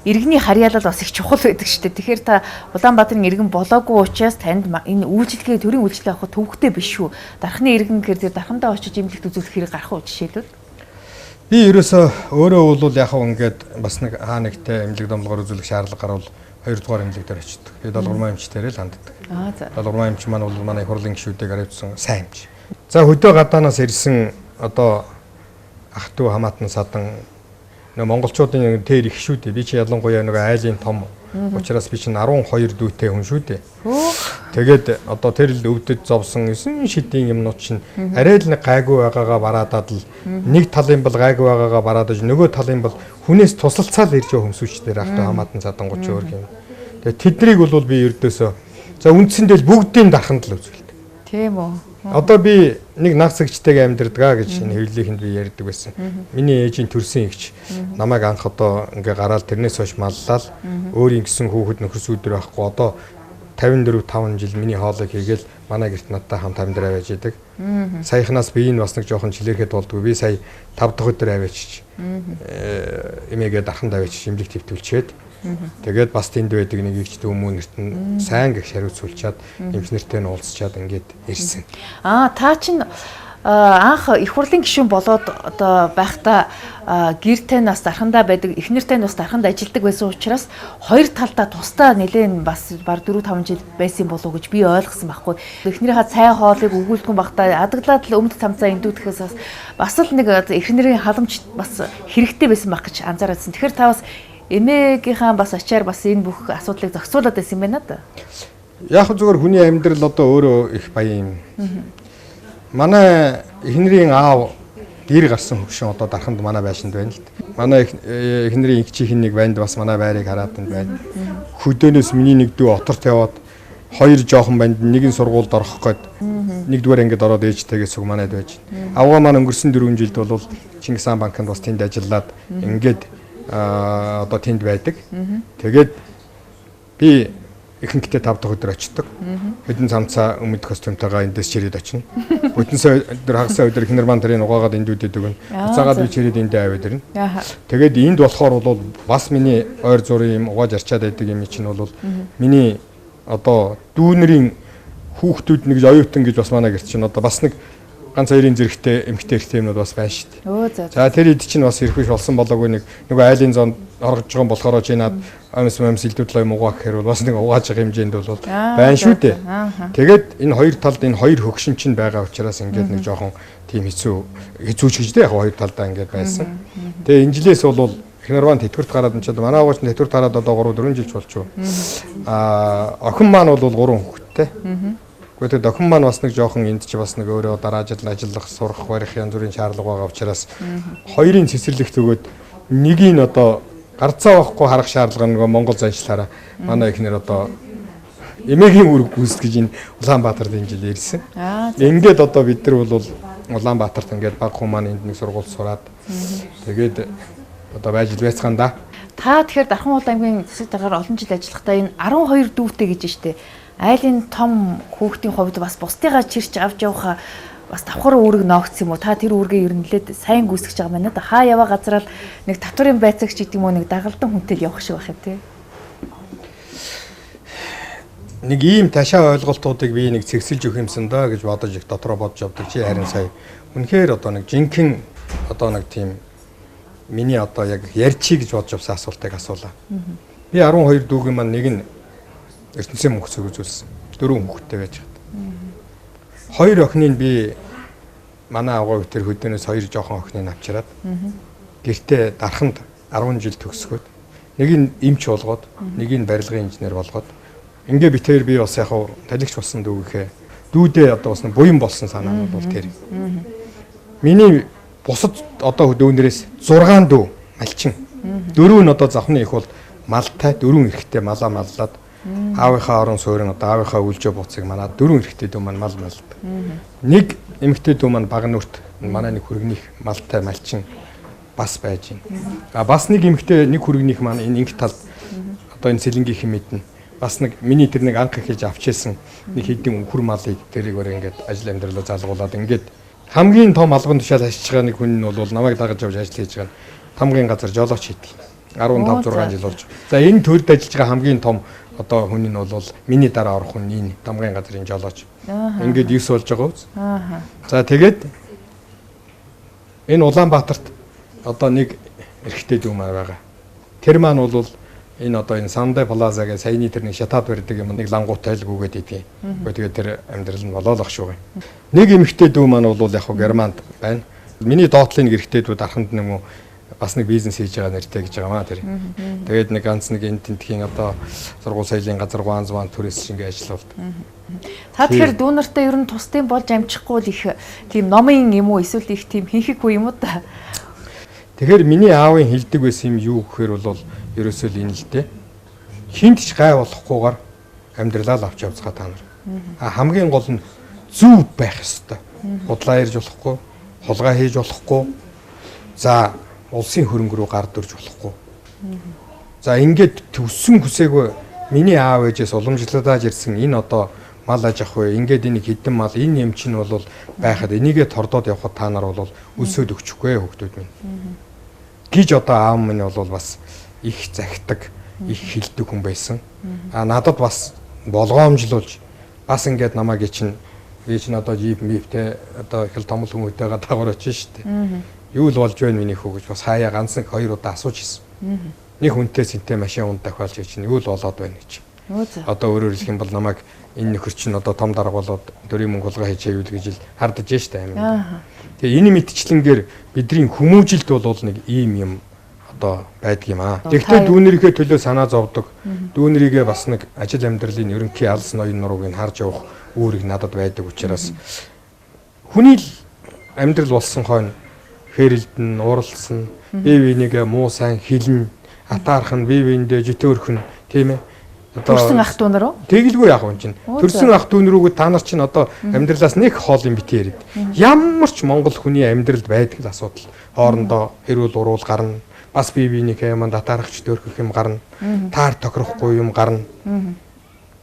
иргэний харьяалал бас их чухал байдаг шүү дээ. Тэгэхээр та Улаанбаатарын иргэн болоогүй учраас танд энэ үйлчлэгээ төрийн үйлчлэгээ авах төвөгтэй биш шүү. Дархны иргэн гэхээр дархандаа очиж эмнэлэгт үзүүлэх хэрэг гарах уу жишээлбэл? Би ерөөсөө өөрөө бол яг ингээд бас нэг хаа нэгтэй эмнэлэг домлогоор үзүүлэх шаардлага гарвал 2 дугаар эмнэлэг дээр очдог. Би долгормын эмчтэрээ л ханддаг. За. Долгормын эмч маань бол манай их хурлын гишүүдийг аривдсан сайн эмч. За хөдөө гадаанаас ирсэн одоо ах トゥ хамаатан садан нөө монголчуудын тэр их шүү дээ. Би чи ялангуяа нэг айлын том учраас би чинь 12 дүүтэй хүн шүү дээ. Тэгээд одоо тэр л өвдөд зовсон 9 шидийн юмнууд чинь арай л нэг гайгүй байгаагаа бараадад л нэг талын бол гайгүй байгаагаа бараадаж нөгөө талын бол хүнээс тусалцаал ирж байгаа хүмүүсчдэр ах トゥ хамаатан садан 30 өөр юм. Тэгээд тэднийг бол би ердөөсөө за үндсэндээ л бүгдийн дарханд л үзүүлдэг. Тийм үү. Одоо би нэг нагцэгчтэйгээ амьдардаг гэж энэ хэвлэлийнхэнд би ярьдаг байсан. Миний ээжийн төрсөн эгч намайг анх одоо ингээ гараад тэрнээс хойш маллал өөрийн гисэн хүүхэд нөхөрсүүдэр байхгүй одоо 54-5 жил миний хоолыг хийгээл манай гэрт надтай хамт амьдраа байж идэг. Саяхнаас би энэ бас нэг жоохон чилэрхэд болдгоо. Би сая 5 дахь өдөр аваачиж эмээгээ дархан даваачиж имлэг твтүүлчихэд тэгээд бас тэнд байдаг нэг эгч дүүмүүнэрт нь сайн гэх шариуцуулчаад эмчнэртэй нь уулзчаад ингээд ирсэн. Та чинь анх их хурлын гишүүн болоод одоо байхдаа гэртэй нас дархандаа байдаг, эхнэртэй нас дарханд ажилладаг байсан учраас хоёр талдаа тусдаа нэлээд бас баг 4-5 жил байсан болов уу гэж би ойлгосон байхгүй. Эхнэрийнхээ цай хоолыг өгүүлдэггүй байхдаа адаглаад л өмд цамцаа эндүүдхээс бас л нэг эхнэрийн халамж бас хэрэгтэй байсан байх гэж анзаараадсэн. Тэгэхээр та бас эмээгийнхаа бас ачаар бас энэ бүх асуудлыг зохицуулаад байсан юм байна да. Яг зүгээр хүний амьдрал одоо өөрөө их баян юм. Манай эхнэрийн аав дэр гарсан хөвшин одоо дарханд манай байшинд байна л дээ. Манай эхнэрийн эгчийн нэг байнд бас манай байрыг хараад байна. Хөдөөнөөс миний нэг дүү оторт яваад хоёр жоохон банд нэг нь сургуульд орох гээд нэгдүгээр ангид ороод ээжтэйгээс үг манайд байж. Авгаа маань өнгөрсөн 4 жилд бол Чингис хаан банкнд бас тэнд ажиллаад ингээд одоо тэнд байдаг. Тэгээд би ихэнхдээ 5 дахь өдөр очдог. Хэдэн цамцаа өмд костюмтайгаа эндээс чирээд очино. Бүтэнсээ өдөр хагасаа өдөр эхнэр маань тэрийг угаагаад эндүүдэд өгнө. Буцаагаад би чирээд эндээ аваад ирнэ. Тэгээд энд болохоор бол бас миний ойр зургийн юм угааж арчаад байдаг юм чинь бол миний одоо дүүнэрийн хүүхдүүд нэг оюутан гэж бас манай гэрт чинь одоо бас нэг ганц хоёрын зэрэгтэй эмгтэй эрэгтэй юмнууд бас байна шүү дээ. За тэр хэд чинь бас ирэх биш болсон болоогүй нэг айлын зонд оргож байгаа болохоор чи над амс илдүүдлээ юм угаах хэрэг бас нэг угааж байгаа хэмжээнд бол байна шүү дээ. Тэгээд энэ хоёр талд энэ хоёр хөгшин чинь байгаа учраас ингээд нэг жоохон тийм хэцүүч гэж дээ яг хоёр талдаа ингээд байсан. Тэгээ энэ жилээс бол Эхнэрван тэтгэврт гараад энэ манай ууч тэтгэврт гараад одоо 3-4 жил болчихоо. Охин маань бол 3 хүүхэдтэй. Гэхдээ охин маань бас нэг жоохон энд чи бас нэг өөрөө дараа ажиллах, сурах, барих янз бүрийн шаардлага байгаа учраас хоёрын цэцэрлэгт өгөөд нэгийг нь одоо гарцаа байхгүй харах шаардлага нөгөө Монгол заншлаараа манай эхнэр одоо эмээгийн үүрэг гүйцэтгэж энэ Улаанбаатарт энэ жил ирсэн. Ингээд одоо бид нар бол Улаанбаатарт ингээд баг хүмүүс маань энд нэг сургууль сураад тэгээд одоо байж байцгаан да. Та тэгэхээр Дархан Уул аймгийн засаг даргаар олон жил ажиллахдаа энэ 12 дүүтэй гэж штэ. Айлын том хүүхдийн хувьд бас бусдыгаа чирч авч явах бас давхар үүрэг ноогдсон юм уу? Та тэр үүргээ ер нь нэлээд сайн гүйцэтгэж байгаа юм байна да. Хаа яваа газраа нэг татварын байцаагч гэдэг юм уу нэг дагалдан хүнтэй явах шиг байх юм тий. Нэг ийм ташаа ойлголтуудыг би нэг цэгсэлж өгөх юмсан да гэж бодож их дотроо бодож явдаг чи харин сая. Үнэхээр одоо нэг жинхэнэ одоо нэг тийм миний одоо яг ярьчи гэж бодож авсан асуултыг асуулаа. Би 12 дүүгийн маань нэг нь ертөнцийн мөнхцөг үзүүлсэн. 4 хүүхэдтэй байж хат. 2 охиныг би манай авгаа тэр хөдөөнөөс 2 жоохон охиныг авчираад гэртээ дарханд 10 жил төгсгөөд нэг нь эмч болгоод нэг нь барилгын инженер болгоод ингээ битээр би бас яг талигч болсон дүүгийнхээ дүүдээ одоо бас буян болсон санаа нь бол тэр. Миний бусад одоо дүүнэрээс 6 дүү малчин. 4 нь одоо завхны их бол малтай 4 эрэгтэй малаа маллаад аавынхаа орон суурин одоо аавынхаа үлжөө буцыг манаа 4 эрэгтэй дүү маань мал малдаг. Нэг эмэгтэй дүү маань Багнуурт манай нэг хүргнийх малтай малчин бас байж байна. Бас нэг эмэгтэй нэг хүргнийх маань энэ инх талд одоо энэ сэлэнгийнхэн мэднэ. Бас нэг миний тэр нэг анх эхэлж авчээсэн нэг хэдийн хүр малыг тэрийг өөр ингээд ажил амьдралаа залгуулад ингээд хамгийн том албан тушаал ажиллаж байгаа нэг хүн нь бол намайг дагаж явж ажил хийж байгаа. Хамгийн газар жолооч хийдэг. 15 6 жил болж. За энэ төрд ажиллаж байгаа хамгийн том одоо хүн нь бол миний дараа орох хүн энэ дамгын газрын жолооч. Ингээд 9 болж байгаа үз. За тэгээд энэ Улаанбаатарт одоо нэг эрэгтэй дүү маань байгаа. Тэр маань бол энэ одоо энэ Сандай Плаза гэх саяны тэр нэг шатаад барьдаг юм нэг лангуут тайлгүйгээд идэв. Тэгээд тэр амьдрал нь болоолох шүү. Нэг эмэгтэй дүү маань бол яг хуу Германд байна. Миний доотлын эрэгтэйдүүд арханд нэг бас нэг бизнес хийж байгаа нэртэй гэж байгаа маа тэр. Тэгээд нэг ганц нэг энэ тентхийн одоо сургууль соёлын газар Гуанз маань түрээс шингээ ажиллавал. Та тэгэхээр дүү нартай ер нь тусдын болж амжихгүй л их тийм номын юм уу эсвэл их тийм хийхгүй юм уу та? Тэгэхээр миний аавын хэлдэг байсан юм юу гэхээр бол ерөөсөө л энэ л дээ. Хинт ч гай болохгүйгээр амьдралаа л авч явцгаа та нар. Хамгийн гол нь зүв байх ёстой. Худлаа ирж болохгүй, хулгай хийж болохгүй. За улсын хөрөнгө рүү гар дөрж болохгүй. За ингээд төссөн хүсээгүй миний аав ээжээс уламжлалаад ирсэн энэ одоо мал аж ах вэ? Ингээд энийг хідэн мал энэ юм чинь бол байхад энийгээ тордоод явхад та нар бол өсөөд өгчихгүй хүүхдүүд минь. Гэж одоо аав минь бол бас их захидаг, их хилдэг хүн байсан. Надад бас болгоомжлуулж бас ингээд намайг чинь одоо жип миптэй одоо их том хүмүүстэйгээ дагуулж штэ. Юу л болж байна миний хүү гэж бас хаяа ганц нэг 2 удаа асууж ирсэн. Нэг хүнтэй сэнтэй машин унд дахиалж чинь юу л болоод байна гэж. Одоо өөрөөр хэлэх юм бол намайг энэ нөхөр чинь одоо том дарга болоод дөрийн мөнгө хулгай хийж явуул гэж л хардаж штэ амин. Тэгээ энэ мэдчлэнгээр бидний хүмүүжилт бол нэг ийм юм одоо байдаг юм аа. Тэгвэл дүүнэрийнхээ төлөө санаа зовдөг. Дүүнэрийгээ бас нэг ажил амьдралын ерөнхий алс ноён нурууг нь харж явах үүрэг надад байдаг учраас хүний амьдрал болсон хойно хэрэлдэн, уралсан, бие бинийгээ муу сайн хилэн, атаархан, бие биендээ житөөрхөн, тийм ээ. Төрсөн ах дүү нар уу? Тэгэлгүй яг юм чинь. Төрсөн ах дүү нөрөөгөө та нар чинь одоо амьдралаас нэг хоол юм битээ яриад. Ямар ч монгол хүний амьдралд байдаг л асуудал. Хоорондоо хэрүүл уруул гарна. Бас бие бинийгээ манд атаарах житөөрхөх юм гарна. Таар тохирохгүй юм гарна.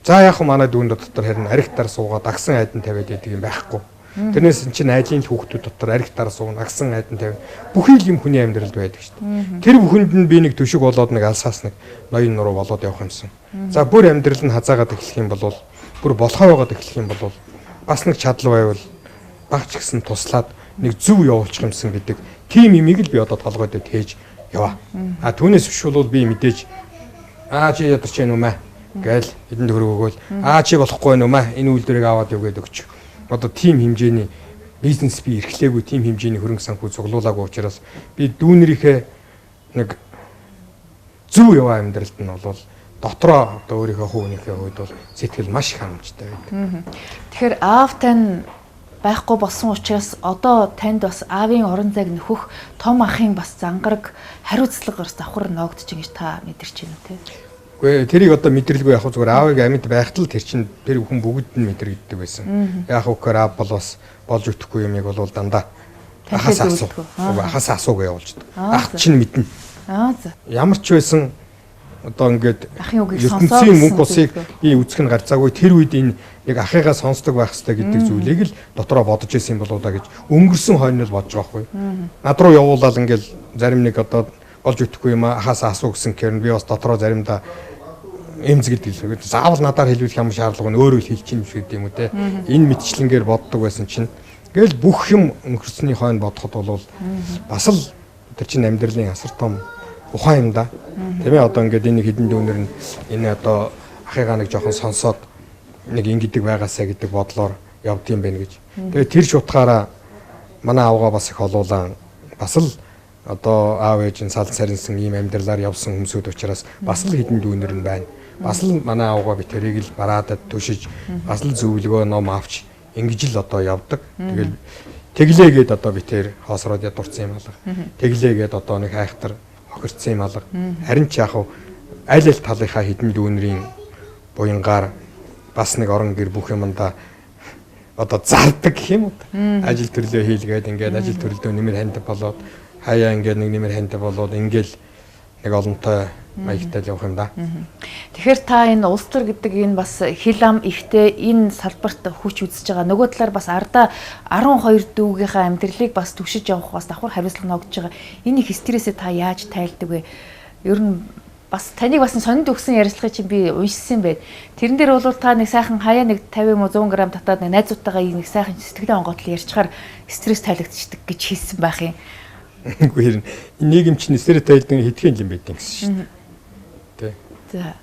За яг манай дүүнд дотор харин аригтар суугаад агсан айдан тавиад идэг юм байхгүй. Тэрнээс чинь айлын хүүхдүүд дотор аригтар сууна, агсан айдан тавина. Бүхий л юм хүний амьдралд байдаг шүү дээ. Тэр бүхэнд нь би нэг төшөг болоод нэг алсаас нэг ноён нуруу болоод явах юмсан. За бүр амьдрал нь хазаагаад эхлэх юм бол бүр болохоо байгаад эхлэх юм бол бас нэг чадал байвал багч гисэн туслаад нэг зөв явуулчих юмсан гэдэг тийм имийг л би одоо толгойд тээж яваа. Түүнээс биш бол би мэдээж чи ядарч яах юм аа гээл эдэн төгрөг өгөөл чи болохгүй юм аа энэ үйлдвэрийг аваад өгөөд өгч. Одоо тийм хэмжээний бизнес би эрхлээгүй тийм хэмжээний хөрөнгө санхүү цуглуулаагүй учраас би дүүнэрийнхээ нэг зөв яваа амьдралд нь бол дотроо одоо өөрийнхөө хүүнийхээ хувьд бол сэтгэл маш их хангамжтай байдаг. Тэгэхээр аав тань байхгүй болсон учраас одоо танд бас аавын орон зайг нөхөх том ахын бас зангараг хариуцлага давхар ноогдож байгаа гэж та мэдэрч байна үү те? Гэхдээ тэрийг одоо мэдрэлгүй яг зүгээр аавыг амьд байхад л тэр чинь тэр хүн бүгд нь мэдрэгддэг байсан. Яг үгээр аав бол бас болж өгөхгүй юмыг бол дандаа ахаас асуугаа явуулждаг. Ах чинь мэднэ. Ямар ч байсан одоо ингээд ертөнцийн мөнх усыг би үзэх нь гарцаагүй тэр үед энэ яг ахыгаа сонсдог байх хэрэгтэй гэдэг зүйлийг л дотроо бодож ирсэн юм болоо да гэж өнгөрсөн хойно л бодож байгаа хгүй. Над руу явуулаад ингээд зарим нэг одоо болж өгөхгүй юм ахаас асуу гэсэн хэрэг би бас дотроо заримдаа эмзэгд хэлдэг. Заавал надаар хэлүүлэх юм шаардлага нь өөрөө л хэлчих юм шиг гэдэг юм үү те. Энэ мэтчлэнгээр боддог байсан чинь гээл бүх юм өнгөрсөний хойно бодоход бол бас л тэр чинь амьдралын асар том ухаан юм да. Тийм ээ одоо ингээд энэ хідэн дүүнэр нь энэ одоо ахыгаа нэг жоохон сонсоод нэг ингэдэг байгаасаа гэдэг бодлоор явд юм байна гэж. Тэгээ тэр шутгаараа манай аавгаа бас их олуулаа. Бас л одоо аав ээж нь сал саринсан ийм амьдралаар явсан хүмүүсүүд учраас бас л хідэн дүүнэр нь байна. Бас л манай аавгаа би тэрийг л бараадад төшиж бас л зөвлөгөө ном авч ингэж л одоо явдаг. Тэгэл тэглээгээд одоо би тэр хоосроод ядурсан юм алга. Тэглээгээд одоо нэг хайхтар хохирцсан юм алга. Харин ч яг аль аль талынхаа хэдэн дүүнэрийн буянгаар бас нэг орон гэр бүх юмдаа одоо зардаг гэх юм уу. Ажил төрлөө хийлгээд ингээд ажил төрлөө нэмэр хандив болоод хаяа ингээд нэг нэмэр хандив болоод ингээл нэг олонтой маягтай явах юм да. Тэгэхээр та энэ улс төр гэдэг энэ бас хил ам ихтэй энэ салбарт хүч үзэж байгаа. Нөгөө талаар бас ардаа 12 дүүгийнхаа амьдралыг бас түгшиж явах бас давхар хариуцлага ногдож байгаа. Энэ их стрессээ та яаж тайлдаг вэ? Ер нь бас таныг бас сонинд өгсөн ярилцлагыг чинь би уншсан байд. Тэрэн дээр бол та нэг сайхан хаяа нэг 50 юм уу 100 г татаад нэг найзуудтайгаа нэг сайхан сэтгэлийн онготлол ярьчихаар стресс тайлагдчихдаг гэж хэлсэн байх юм. Үгүй хэрэг нийгэмч нэрээр тайлдаг хэдхэн юм байт юм гэсэн шүү дээ. Тэ. За.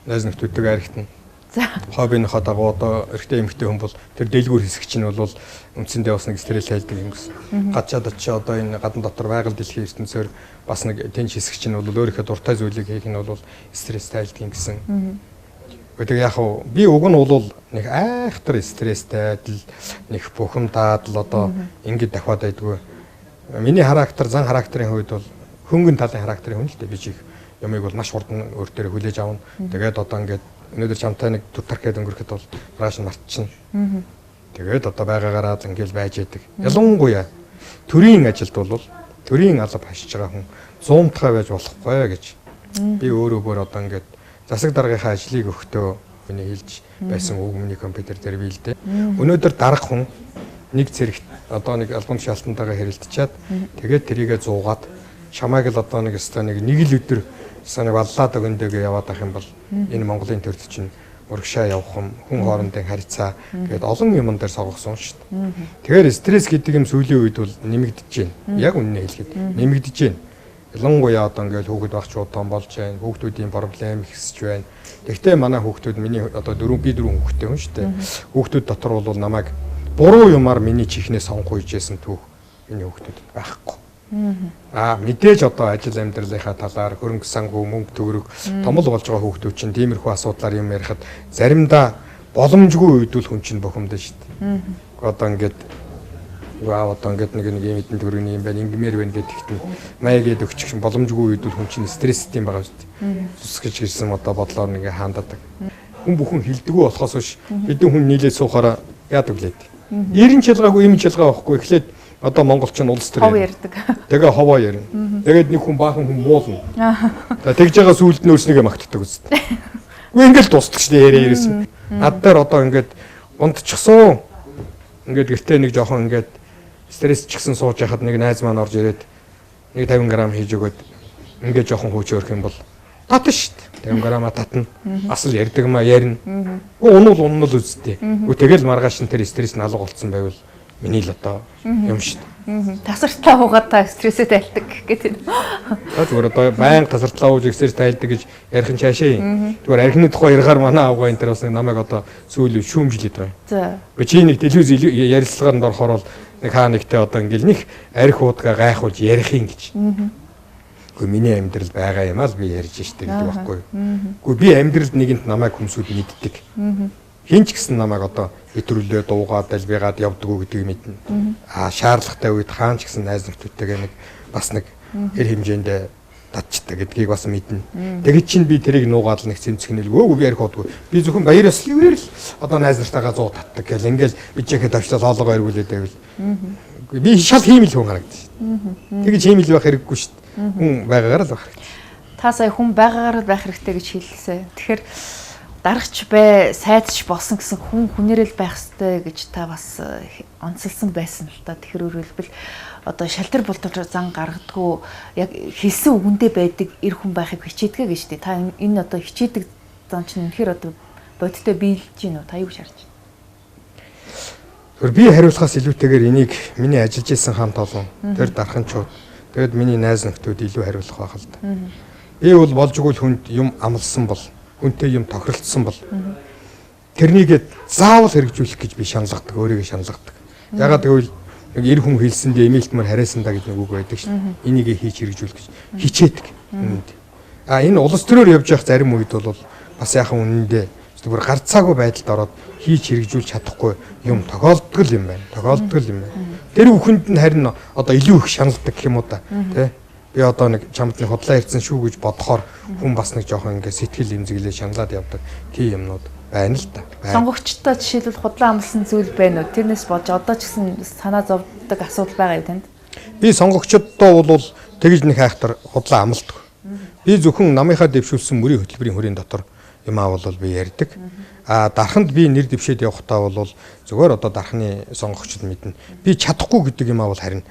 Найз нөхдөдөө аригтана. За. Хоббинийхоо дагуу одоо эрэгтэй эмэгтэй хүн бол тэр дэлгүүр хэсэг чинь бол үндсэндээ бас нэг стресс тайлдаг юм гэсэн. Гачаад очиж одоо энэ гадна дотор байгаль дэлхийн ертөнцөөр бас нэг тэнч хэсэг чинь бол өөрийнхөө дуртай зүйлийг хийх нь бол стресс тайлдаг юм гэсэн. Гэхдээ яг хуу би уг нь бол нэг айхтар стресстэй нэг бухимдаад л одоо ингэж дахиад байдгүй. Миний характер зан характерын хувьд бол хөнгөн талын характерын хүн л дээ би чих ямыг бол маш хурдан өөр төрөө хүлээж авна. Тэгээд одоо ингээд өнөөдөр чамтай нэг тутархад өнгөрөхөд бол рааш мартчихна. Тэгээд одоо байгаагаараа л ингээл байж яадаг. Ялангуяа төрийн ажилд бол төрийн алба хашиж байгаа хүн 100-тхай байж болохгүй гэж. Би өөрөө бүр одоо ингээд засаг даргийнхаа ажлыг өгтөө миний хэлж байсан үг миний компьютер дээр бий л дээ. Өнөөдөр дарга хүн нэг зэрэгт одоо нэг албан тушаалтантайгаа хэрэлдчихэд тэгээд тэрийгэ зуугаад чамайг л одоо нэг өстой нэг л өдөр санаг баллаад өгөндөг яваад ах юм бол энэ Монголын төрд чинь урагшаа явах хүн хоорондын харьцаа гэдэг олон юмн дээр соггосон шүү дээ. Тэгэхээр стресс гэдэг юм сүүлийн үед бол нэмэгдэж байна. Яг үнэнээ хэлэхэд нэмэгдэж байна. Ялангуяа одоо ингээд хүүхэд багч удаан болж байна. Хүүхдүүдийн проблем ихсэж байна. Гэхдээ манай хүүхдүүд миний одоо 4 хүүхэдтэй хүн шүү дээ. Хүүхдүүд дотор бол намайг буруу юмар миний чихнээс сонгох үйжсэн түүх миний хүүхдүүд байхгүй. Мэдээж одоо ажил амьдралынхаа талаар хөрөнгө санхүү мөнгө төгрөг томол болж байгаа хүүхдүүд чинь тиймэрхүү асуудлаар юм ярихад заримдаа боломжгүй үйдүүл хүн чинь бухимдана шүү дээ. Одоо ингээд одоо ингээд нэг юм хэдэн төгрөгийн юм байна ингэмээр байна гэдэгт маягээд өгчих боломжгүй үйдүүл хүн чинь стресстэй юм байгаа шүү дээ. Зүсгэж ирсэн одоо бодлоор нэг хандадаг. Хүн бүхэн хилдэггүй болохоос биш хэдэн хүн нийлээд суухаараа яадаг лээд. 90 чилгаагүй юм чилгаа байхгүй эхлээд одоо монголчин улс төр хов ярддаг. Тэгээ ховоо ярина. Тэгээд нэг хүн баахан хүн муулна. Тэгж байгаа сүулт нь өөрснийгөө магтдаг үст. Үгүй ингээл дуустдаг шүү дээ яриа ерөөсөн. Над дээр одоо ингээд унтчихсан. Ингээд гэртээ нэг жоохон ингээд стресс чигсэн сууж яхад нэг найз маань орж ирээд нэг 50 г хийж өгöd ингээд жоохон хөөч өөрх юм бол татна шүү дээ. 50 г татна. Асал ярддаг маа ярина. Унул үсттэй. Тэгэл маргааш нь тэр стресс нь алга болцсон байвал миний л одоо юм шүү дээ. Тасартлаа уугаад та стрессээ тайлдаг гэдэг. Зүгээр одоо баян тасартлаа ууж стресс тайлдаг гэж ярих нь цаашаа юм. Зүгээр архины тухай ярихаар манай авгаа энэ тэр бас намайг одоо сүүлийн шүүмжилээд байгаа. За. Би чи нэг телевиз ярилцлаганд орохоор бол нэг хаа нэгтэй одоо ингээл нэг арх уудгаа гайхуулж ярих юм гэж. Гэхдээ миний амьдрал байгаа юм аа л би ярьж штэ гэдэг байхгүй юу. Гэхдээ би амьдралд нэгэнт намайг хүмүүсүүд мэддэг. Хинч гэсэн намайг одоо хэтрүүлээ дуугаад албигаад явдаг уу гэдгийг мэднэ. Шаардлагатай үед хаан ч гэсэн найз нөхдөдтэйгээ нэг бас нэг хэр хэмжээнд татчдаг гэдгийг бас мэднэ. Тэгээд чинь би тэрийг нуугаад нэг цэмцгнэлгүй би ярих удгүй. Би зөвхөн баяраас лэвэр л одоо найз нартайгаа 100 татдаг гэл ингээл бичээхэд тавчлал хоолойгоо эргүүлээд байвал. Би шал хиймэл хүн харагдаж шээ. Тэгэж хиймэл байх хэрэггүй шүү дээ. Хүн байгаагаар л байх хэрэгтэй. Та сая хүн байгаагаар л байх хэрэгтэй гэж хэлсэн. Тэгэхээр дарагч бай, сайдч болсон гэсэн хүн хүнээрэл байх ёстой гэж та бас онцлсан байсан л та. Тэгэхээр өөрөлдвөл одоо шалтар бултар зан гаргадгүй яг хэлсэн үгэндээ байдаг эр хүн байхыг хичээдгээ гэж тий. Та энэ одоо хичээдэг зан чинь үнэхээр одоо бодиттой биелж гин үү? Та юу шаарч байна? Би хариулахаас илүүтэйгээр энийг миний ажиллаж исэн хамт олон тэр дарханчууд тэгээд миний найз нөхдөд илүү хариулах байх л да. Би бол болжгүй хүнд юм амлсан бол хүнтэй юм тохиролцсон бол тэрнийг заавал хэрэгжүүлэх гэж би шаналгадаг, өөрийгөө шаналгадаг. Ягаад гэвэл нэг эр хүн хэлсэндээ эмээлтмөр харайсан да гэдэг үг байдаг шин. Энийг хийж хэрэгжүүлэх гэж хичээдэг. Энэ улс төрөөр явж явах зарим үед бол бас яхан үнэндээ зүгээр гарцаагүй байдалд ороод хийж хэрэгжүүлж чадахгүй юм тохиолддог юм байна. Тэр бүхэнд нь харин одоо илүү их шаналдаг гэх юм уу та тий. би одоо нэг чамд нэг худлаа ирсэн шүү гэж бодохоор хүн бас нэг жоохон ингээ сэтгэл эмзэглээ шаналаад явдаг тийм юмнууд байна л да. Сонгогчтой жишээлбэл худлаа амлсан зүйл байна уу? Тэрнээс болж одоо ч гэсэн санаа зовдөг асуудал байгаа юу танд? Би сонгогчдоо бол тэгж нэг хайхтар худлаа амлдаг. Би зөвхөн намынхаа дэвшүүлсэн мөрийн хөтөлбөрийн хүрээний дотор юм аа бол би ярьдаг. Дарханд би нэр дэвшээд явахдаа бол зөвхөн одоо дархны сонгогчд мэднэ. Би чадахгүй гэдэг юм аа бол харин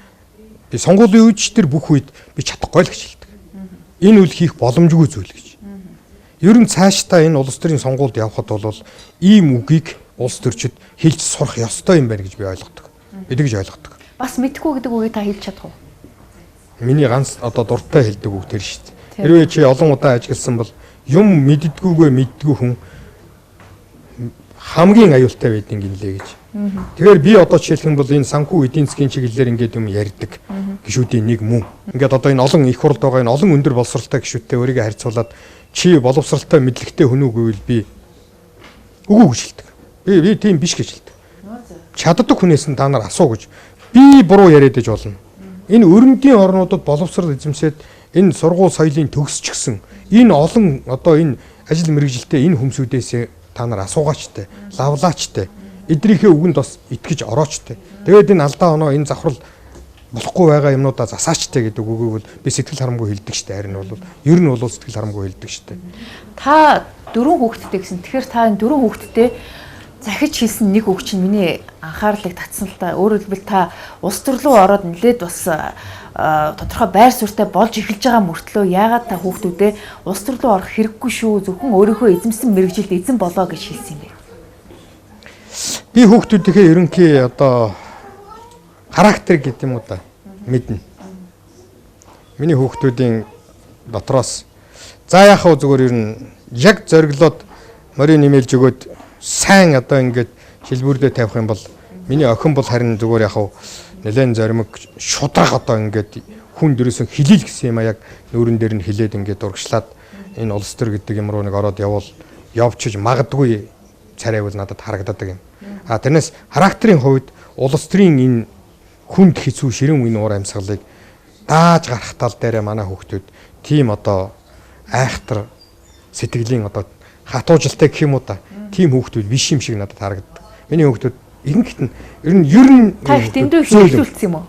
би сонгуулийн үед ч тэр бүх үед би чадахгүй л гэж хэлдэг. Энэ үл хийх боломжгүй зүйл гэж. Ер нь цаашдаа энэ улс төрийн сонгуульд явхад бол ийм үгийг улс төрчид хэлж сурах ёстой юм байна гэж би ойлгодог. Би тэгж ойлгодог. Бас мэдхгүй гэдэг үгийг та хэлж чадах уу? Миний ганц одоо дуртай хэлдэг үг тэр шүү дээ. Хэрвээ чи олон удаа ажилласан бол юм мэддгүйгээ мэддгүй хүн хамгийн аюултай байдгийг гинлээ гэж. Тэгэхээр би одоо жишээлх юм бол энэ санхүү эдийн засгийн чиглэлээр ингээд юм ярьдаг гишүүдийн нэг мөн. Ингээд одоо энэ олон их хурлд байгаа энэ олон өндөр боловсралтай гишүүдтэй өөрийгөө харьцуулаад чи боловсралтай мэдлэгтэй хүн үгүй бол би үгүй гэж хэлдэг. Би тийм биш гэж хэлдэг. Чаддаг хүнээс нь та нар асуу гэж би буруу яриад иж болно. Энэ өрөндийн орнуудад боловсрал эзэмсээд энэ сургууль соёлын төгсчихсэн энэ олон одоо энэ ажил мэргэжилтэй энэ хүмсүүдээс та нар асуугаачтай, лавлаачтай, эдрийнхээ үгэнд бас итгэж ороочтой. Тэгээд энэ алдаа оноо энэ завхрал болохгүй байгаа юмнуудаа засаачтай гэдэг үгийг бол би сэтгэл харамгүй хэлдэг штэ. Харин бол ер нь бол сэтгэл харамгүй хэлдэг штэ. Та 4 хүүхэдтэй гэсэн. Тэгэхээр та энэ 4 хүүхэдтэй захиж хийсэн нэг үг чинь миний анхаарлыг татсан л та. Өөрөөр хэлбэл та улс төр рүү ороод нэлээд бас тодорхой байр суурьтай болж эхэлж байгаа мөртлөө яагаад та хүүхдүүдээ улс төр рүү орох хэрэггүй шүү. Зөвхөн өөрийнхөө эзэмсэн мэрэгжилд эзэн болоо гэж хэлсэн юм бэ. Би хүүхдүүдийнхээ ерөнхий одоо характер гэдэг юм уу та мэднэ. Миний хүүхдүүдийн дотроос за яах вэ зүгээр ер нь яг зориглоод морин нэмэлж өгөөд сайн одоо ингээд шилбүрдээ тавих юм бол миний охин бол харин зүгээр яах вэ нэлээд зоримог шудраг одоо ингээд хүн дөрөөсөн хилэл гэсэн юм а яг нүүрэн дээр нь хилээд ингээд урагшлаад энэ улс төр гэдэг юм руу нэг ороод явчиж магадгүй царайвал надад харагддаг юм. Тэрнээс характерын хувьд улс төрийн энэ хүнд хэцүү ширэн үн уур амьсгалыг дааж гарах тал дээр манай хүүхдүүд тийм одоо айхтар сэтгэлийн одоо хатуужилтай гэх юм уу та тийм хүүхдүүд биш юм шиг надад харагддаг. Миний хүүхдүүд ихэнх нь ер нь та их дэндүү ихлүүлсэн юм уу?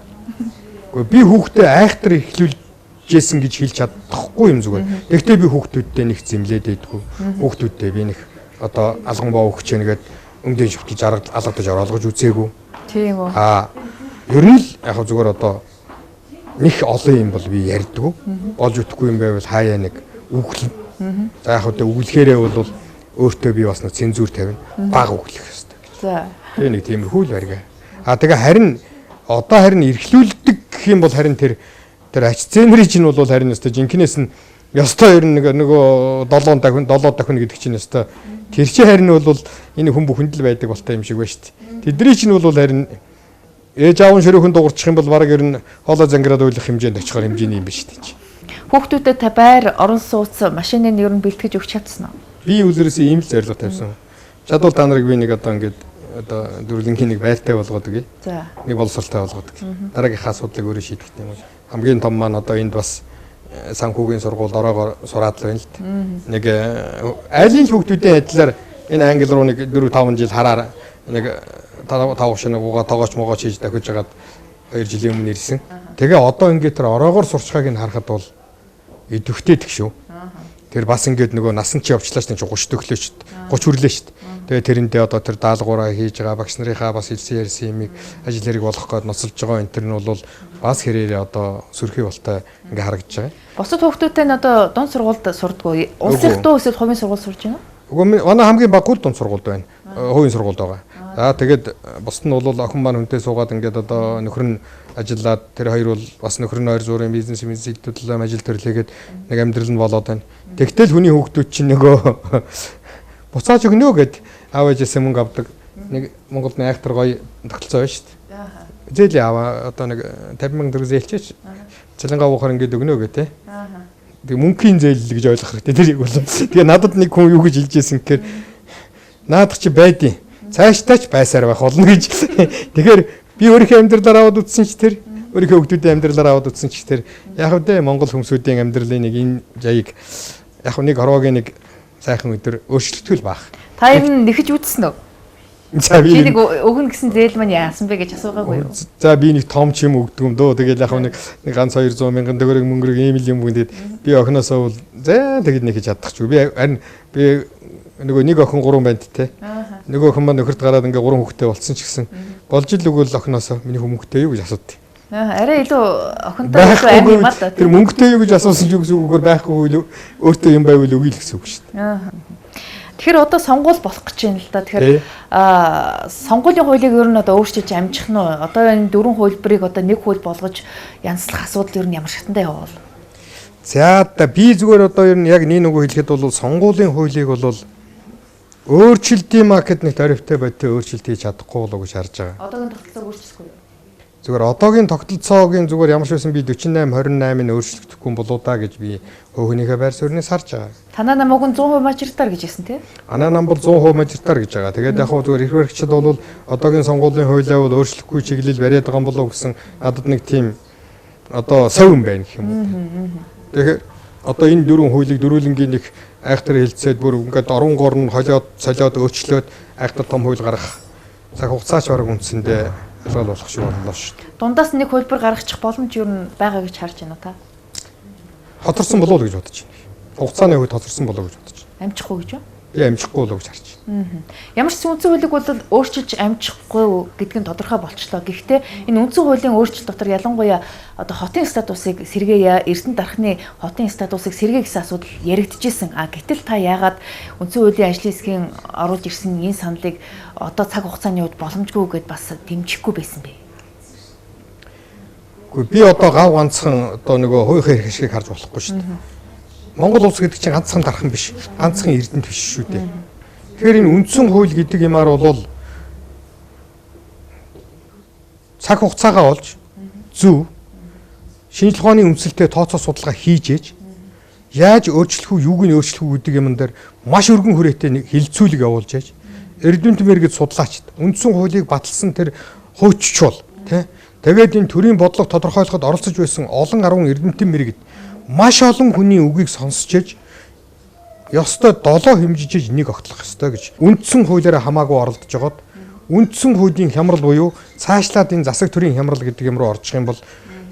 Гэхдээ би хүүхдээ айхтар ихлүүлжсэн гэж хэлж чадахгүй юм зүгээр. Гэхдээ би хүүхдүүдтэй нэг зэмлээд байдгүй. Хүүхдүүдтэй би нэг одоо алган боо өгч нэгээд өмдөө шүтэлж алгадаж оролгож үзээгүй. Тийм үү. Ер нь л яг зүгээр одоо нэг олон юм бол би ярьдгүй. Болж өгөхгүй юм байвал хаяа нэг үглэн. За яг одоо үглэхээрээ бол өөртөө би бас нэг цензур тавина. Баг үглэх хэрэгтэй. За. Тэгээ нэг тиймэрхүү л барьгаа. Тэгээ харин одоо харин эрхлүүлдэг гэх юм бол харин тэр ач зээнэрийн чинь бол харин өстой жинкнээс нь ёстой ер нь нөгөө 7 дахин гэдэг чинь өстой тэр чинь харин бол энэ хүн бүхэнд л байдаг болтой юм шиг байна шүү дээ. Тэдний чинь бол харин ээж аав нь шөрөөхөн дуурчих юм бол бараг ер нь хоолой зангираад уйлах хэмжээнд очихоор хэмжээний юм байна шүү дээ. Хүүхдүүдэд та байр орон сууц машиныг ер нь бэлтгэж өгч чадсан уу? Би үлрээсээ ийм л зорилго тавьсан. Чадвал та нарыг би нэг одоо ингээд одоо дөрвөлнгийн нэг байртай болгодог. За. Нэг боловсралтай болгодог. Дараагийнхаа асуудлыг өөрөө шийдэх юм. Хамгийн том маань одоо энд бас санхүүгийн сургуульд ороогоор сураад л байна л дээ. Нэг айлын хүүхдүүдийн адилаар энэ англи руу нэг 4-5 жил хараар нэг 5 шинэ гуугаа тоогооч могооч хийж дахиж жагаад 2 жилийн өмнө ирсэн. Тэгээ одоо ингээд тэр ороогоор сурчхайг нь харахад бол идэвхтэй тэг шүү. Тэр бас ингээд нөгөө насан чи явчлаа ш 30 төглөө ш 30 хүрлээ ш. Тэгээ тэрэндээ одоо тэр даалгавраа хийж байгаа багш нарынхаа бас хэлсэн ярьсан юмыг ажил хэрэг болох гээд ноцолж байгаа энэ тэр нь бол бас хэрээрээ одоо сөрхий болтой ингээд харагдаж байгаа. Бусад хүүхдүүдтэй нь одоо дунд сургуульд сурдгүй. Улсын дуу эсвэл хувийн сургууль сурж байна уу? Үгүй манай хамгийн баггүй дунд сургуульд байна. Хувийн сургуульд байгаа. За тэгээд бусд нь бол охин маань хүнтэй суугаад ингээд одоо нөхөр нь ажиллаад тэр хоёр бол бас нөхөр нь ойр зуурын бизнес хэлтүүлээ ажил төрлөгээд нэг амьдрал нь болоод байна. Тэгтэл хүний хүүхдүүд чинь нөгөө буцааж өгнө гэд аав ээжээс мөнгө авдаг. Нэг Монголд айхтар гоё тогтолцоо байна шүү дээ. Зээлийн аваа одоо нэг 50,000 төгрөг зээлчээч. Цалингаа уухаар ингээд өгнө гэ тэ. Тэгээ мөнгөний зээл гэж ойлгох хэрэгтэй тэрийг бол. Тэгээ надад нэг хүн юу гэж хэлж ирсэн гэхээр наадах чи байдیں۔ Цаашдаач байсаар байх болно гэж. Тэгэхээр би өөрийнхөө амьдралаар аваад үзсэн чи тэр Өөрийнхөө хүүхдүүдийн амьдралаар аваад утсан ч тэр яг үдэ Монгол хүмүүсийн амьдралын нэг энэ жаяг яг нэг хорвоогийн нэг сайхан өдөр өөрчлөлтгүй л баг. Та ер нь нэхэж үзсэн үү? За би нэг өгнө гэсэн зээл маань яасан бэ гэж асуугаагүй юу? За би нэг том ч юм өгдөг юм дөө. Тэгээд яг нэг ганц 200 мянган төгрөг мөнгөрөг ийм л юм бүгд би охиноосоо бол за тэгээд нэхэж чадахгүй. Би харин би нөгөө нэг охин 3 байд те. Нөгөө охин маань нөхөрт гараад ингээ 3 хүүхэдтэй болсон ч гэсэн болж ил өгөөл охиноосоо миний хүүхэдтэй юу гэж асуудаг. Арай илүү охинтой аим юм аа та. Тэр мөнгөтэй юу гэж асуусан ч үгээр байхгүй л өөртөө юм байвал өгье л гэсэн үг шүү дээ. Тэгэхээр одоо сонгуул болох гэж байна л да. Тэгэхээр сонгуулийн хуулийг ер нь одоо өөрчилж амжих нь одоо энэ дөрвөн хуулбарыг одоо нэг хууль болгож янзлах асуудал ер нь ямар шатандаа явуул. За би зүгээр одоо ер нь яг нэг хэлэхэд бол сонгуулийн хуулийг бол өөрчлөлтийн маркет нэг тарифтай байдтай өөрчлөлт хийж чадахгүй болоо гэж харж байгаа. Одоогийн тогтолцоог өөрчлөхгүй юу? Зүгээр одоогийн тогтолцоогийн зүгээр ямар ч байсан би 48 28-ыг өөрчлөгдөхгүй болоо да гэж би хөөхнийхээ байр суурьнаас харж байгаа. Танаа намайг 100% мажоритар гэж хэлсэн тий? Анаа нам бол 100% мажоритар гэж байгаа. Тэгээд яг хөө зүгээр их баригчид бол одоогийн сонгуулийн хуулиа бол өөрчлөхгүй чиглэл бариад байгаа юм болоо гэсэн надад нэг тийм одоо сав юм байна гэх юм уу. Тэгэхээр одоо энэ дөрвөн хуулийг дөрвөлнгийн нэг айхтар хэлцээд бүр ингээд орон гор нь холиод солиод өөрчлөөд айхтар том хууль гаргах цаг хугацаач бараг үндсэндээ ялгаал болох шиг боллоо шүү дээ. Дундаас нэг хөлбөр гаргачих боломж юу н байгаа гэж харж байна та? Хоцорсон болов уу гэж бодож байна. Хугацааны хувьд хоцорсон болов уу гэж бодож байна. Амжихгүй гэж юу? Би амжихгүй болов гэж харж байна. Ямар ч үндсэн хуулийг бол өөрчилж амжихгүй гэдг нь тодорхой болчлоо. Гэхдээ энэ үндсэн хуулийн өөрчлөлт дотор ялангуяа одоо хотын статусыг сэргээе, Эрдэнэ дархны хотын статусыг сэргээ гэсэн асуудал яригдчихсэн. Гэтэл та яагаад үндсэн хуулийн ажлын хэсгийн оруулж ирсэн энэ саналыг одоо цаг хугацааны үед боломжгүй гэдээ бас дэмжихгүй байсан бэ? Гэхдээ би одоо гав ганцхан одоо нөгөө хуулийн хэрэг шиг харж болохгүй шүү дээ. Монгол улс гэдэг чинь ганцхан дархан биш. Ганцхан эрдэнэт биш шүү дээ. Тэгэхээр энэ үндсэн хууль гэдэг юмар бол цаг хугацаагаа олж зөв шинжлэх ухааны үндэслэлтэй тооцоо судалгаа хийж ээж яаж өөрчлөх үү, юуг нь өөрчлөх үү гэдэг юм дээр маш өргөн хүрээтэй хилцүүлэг явуулж ээж Эрдэнэт мэргэд судлаачд үндсэн хуулийг баталсан тэр хууччвал тий. Тэгээд энэ төрийн бодлого тодорхойлоход оролцож байсан олон 10 эрдэмтэн мэргэд маш олон хүний үгийг сонсч ээж ёстой 7 хэмжиж нэг огтлох ёстой гэж үндсэн хуулиараа хамаагүй оролдож жагаад үндсэн хуулийн хямрал буюу цаашлаад энэ засаг төрийн хямрал гэдэг юм руу орчих юм бол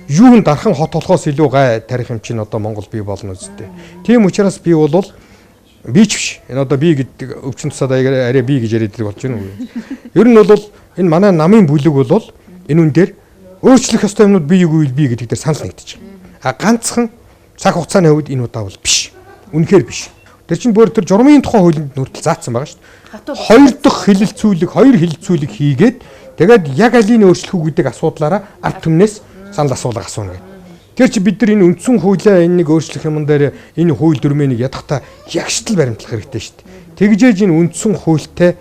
юу н дархан хот болохоос илүү гай тарих юм чинь одоо Монгол бий болно үстэй. Тийм учраас би бол би ч биш. Энэ одоо би гэдэг өвчин тусаад арай би гэж яриад болж байна уу? Ер нь бол энэ манай намын бүлэг бол энэ үн дээр өөрчлөх ёстой юмнууд би гэдэг дээр санал нэгдэж байгаа. Ганцхан цаг хугацааны хувьд энэ удаа бол биш. Үнэхээр биш. Тэр чинь бүр тэр журмын тухай хуулинд нүртэл заасан байгаа шүү дээ. Хоёр дахь хэлэлцүүлэг, хоёр хэлэлцүүлэг хийгээд тэгээд яг алийг өөрчлөх үү гэдэг асуудлаараа ард түмнээс санал асуулга асууна гэдэг. Тэр чи бид нар энэ үндсэн хуулиа энэ нэг өөрчлөх юм дээр энэ хууль дүрмэнийг ядахта ягштал баримтлах хэрэгтэй шүү дээ. Тэгжээж энэ үндсэн хуультай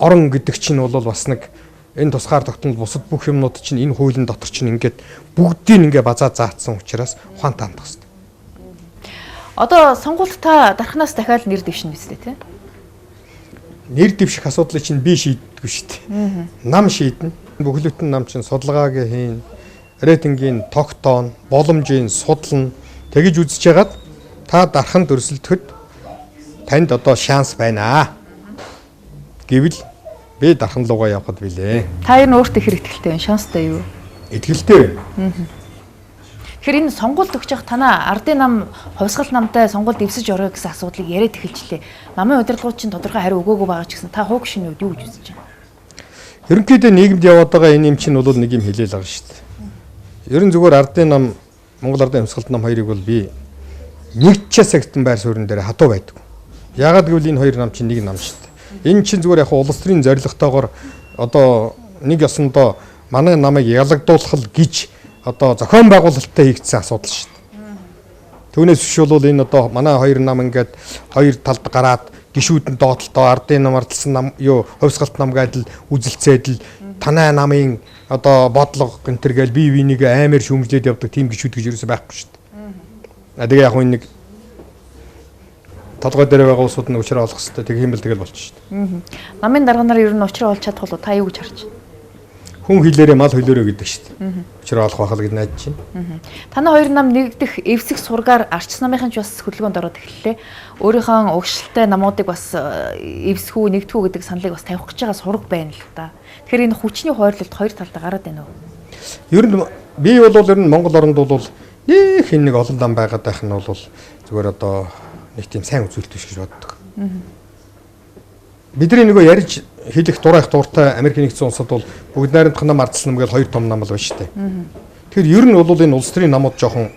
орон гэдэг чинь бол бас нэг энэ тусгаар тогтнол бусад бүх юмнууд чинь энэ хуулийн дотор чинь ингээд бүгдийг ингээ базаа заацсан учраас ухаантай хандах хэрэгтэй. Одоо сонгуульд та дархнаас дахиад нэр дэвшнэ үстэй тий? Нэр дэвших асуудлыг чинь би шийддэггүй шүү дээ. Нам шийднэ. Бүхлөтэн нам чинь судалгаагийн хийн, рейтингийн тогтоон, боломжийн судлан тэгж үзэж ягаад та дарханд өрсөлдөхөд танд одоо шанс байна гэвэл би дархан руугаа явахад билээ. Та ер нь өөртөө хэр ихтэй байна? Шанстай юу? Итгэлтэй байна. Тэгэхээр энэ сонгуульд өгч явах танаа ардын нам, хувьсгал намтай сонгуульд дэвсэж орё гэсэн асуудлыг яриад эхэлжлээ. Намын удирдлагууд чинь тодорхой хариу өгөөгүй байгаа ч гэсэн та хууг шинэ үед юу гэж үзэж байна? Ерөнхийдөө нийгэмд яваад байгаа энэ юм чинь бол нэг юм хэлээл байгаа шүү дээ. Ерөн зүгээр ардын нам, Монгол ардын хувьсгалт нам хоёрыг бол би нэг ч сагтан байр суурин дээр хатуу байдаг. Яагаад гэвэл энэ хоёр нам чинь нэг нам шүү дээ. Энэ чинь зүгээр яг улс төрийн зорилготойгоор одоо нэг ёсондоо манай намайг ялагдуулах гэж одоо зохион байгуулалттай хийгдсэн асуудал шүү дээ. Түүнээс биш бол энэ одоо манай хоёр нам ингээд хоёр талд гараад гишүүд нь доотлоо ардын нам ардсан нам юу хувьсгалт нам гэдэл үзэлцээд л танай намын одоо бодлого гэнтэр гээл бие биенийг амар шүмжлээд явдаг тийм гишүүд гэж юусэн байхгүй шүү дээ. Тэгээ яг нэг толгой дээр байгаа улсууд нь уучраа олох хэрэгтэй. Тэг юм бэл тэгэл болчих шүү дээ. Намын дарга нар ер нь уучраа олж чадах бол та юу гэж харж байна? хүн хэлээрээ мал хөлөөрөө гэдэг шүү дээ. Учраа олох байхал гэж найдаж байна. Танай хоёр нам нэгдэх эвсэг сургаар арч намынхан ч бас хөдөлгөөнд ороод эхэллээ. Өөрийнхөө угшилтай намуудыг бас эвсгүү нэгдэхүү гэдэг саналыг бас тавих гэж байгаа сураг байна л да. Тэгэхээр энэ хүчний хойрлолт хоёр талдаа гараад байна уу? Ер нь би бол ер нь Монгол оронд бол нэг хин нэг олон дан байгаад байх нь бол зүгээр одоо нэг тийм сайн үзүүлэлт биш гэж боддог. Бидний нөгөө ярьж хэлэх дурайх дуртай Америк нэгдсэн улсад бол бүгд найрамдах нам ардсан нам гэж хоёр том нам л байна шүү дээ. Тэгэхээр ер нь бол энэ улс төрийн намууд жоохон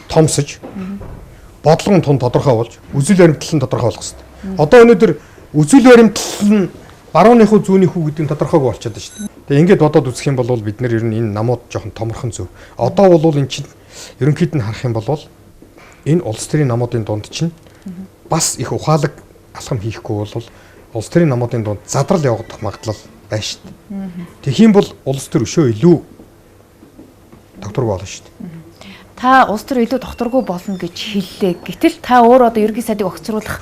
томсож бодлого нь тун тодорхой болж үзэл баримтлал нь тодорхой болох хэрэгтэй. Одоо өнөөдөр үзэл баримтлал нь барууныхуу зүүнийхүү гэдэг нь тодорхойгүй болчиход байна шүү дээ. Тэгээ ингээд бодоод үзэх юм бол бид нэр ер нь энэ намууд жоохон томорхон зөв. Одоо бол эн чинь ерөнхийд нь харах юм бол энэ улс төрийн намуудын дунд чинь бас их ухаалаг алхам хийхгүй бол улс төрийн намуудын дунд задрал явагдах магадлал байна шүү дээ. Тэгэх юм бол улс төр өшөө илүү докторгүй болно шүү дээ. Та улс төр илүү докторгүй болно гэж хэллээ. Гэтэл та өөр одоо ерөнхий сайдыг огцруулах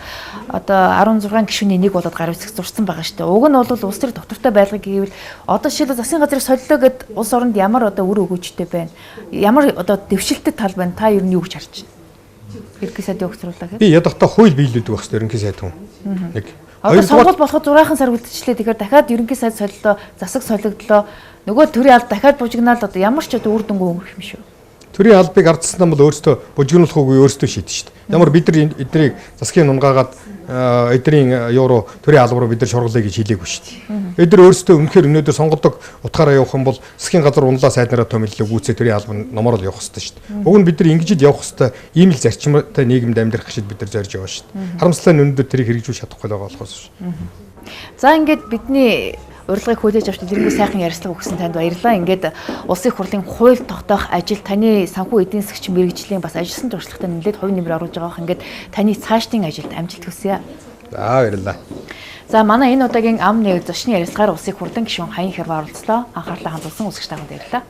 одоо 16 гишүүний нэг болоод гар үсгэж зурсан байгаа шүү дээ. Уг нь бол улс төр доктортой байлгыг гэвэл одоо жишээлбэл засгийн газрыг солилоо гэд улс оронд ямар одоо үр өгөөжтэй байна. Ямар одоо дэвшилтэд тал байна. Та ер нь юу гэж харж байна? Ерөнхий сайдыг огцруулаа гэхэд. Би ядахтаа хууль биелүүлдэг байх шүү дээ ерөнхий сайд хүн. Нэг одоо сонгуул болоход 6 сар үлдчихлээ. Тэгэхээр дахиад ерөнхий сайд солилоо, засаг солигдлоо. Нөгөө төрийн алба дахиад бужигнаал одоо ямар ч одоо үр дүнгүй өнгөрөх юм шүү. Төрийн албыг ардсан нам бол өөрсдөө бужигнуулах үгүй өөрсдөө шийдэж шүү дээ. Ямар бид нар эднийг засгийн нунгаагаад эдний евро төрийн алба руу бид нар шургалъя гэж хэлээгүй шүү дээ. Эдгээр өөрсдөө үнэхээр өнөөдөр сонгодог утгаараа явах юм бол засгийн газар унлаа сайднараа томиллоо гүйцээ төрийн алба номоор л явах хэрэгтэй шүү дээ. Уг нь бид нар ингэж явах хэрэгтэй ийм л зарчимтай нийгэмд амьдрах гэж бид нар зорж байгаа шүү дээ. Харамслаа нь өнөөдөр тэрийг хэрэгжүүлж чадахгүй байгаа болохоос шүү. За ингээд бидний урилгыг хүлээж авч иргэнгүй сайхан ярилцлага өгсөн танд баярлалаа. Ингээд улсын их хурлын хууль тогтоох ажил таны санхүү эдийн засгч мэргэжлийн бас ажилсан туршлагатай нэлээд хувь нэмэр оруулж байгаа хэ ингээд таны цаашдын ажилд амжилт хүсье. За баярлалаа. За манай энэ удаагийн ам нэг зочны ярилцлагаар улсын их хурлын гишүүн Хаян Хэрвээ оролцлоо. Анхаарлаа хандуулсан үзэгч танд баярлалаа.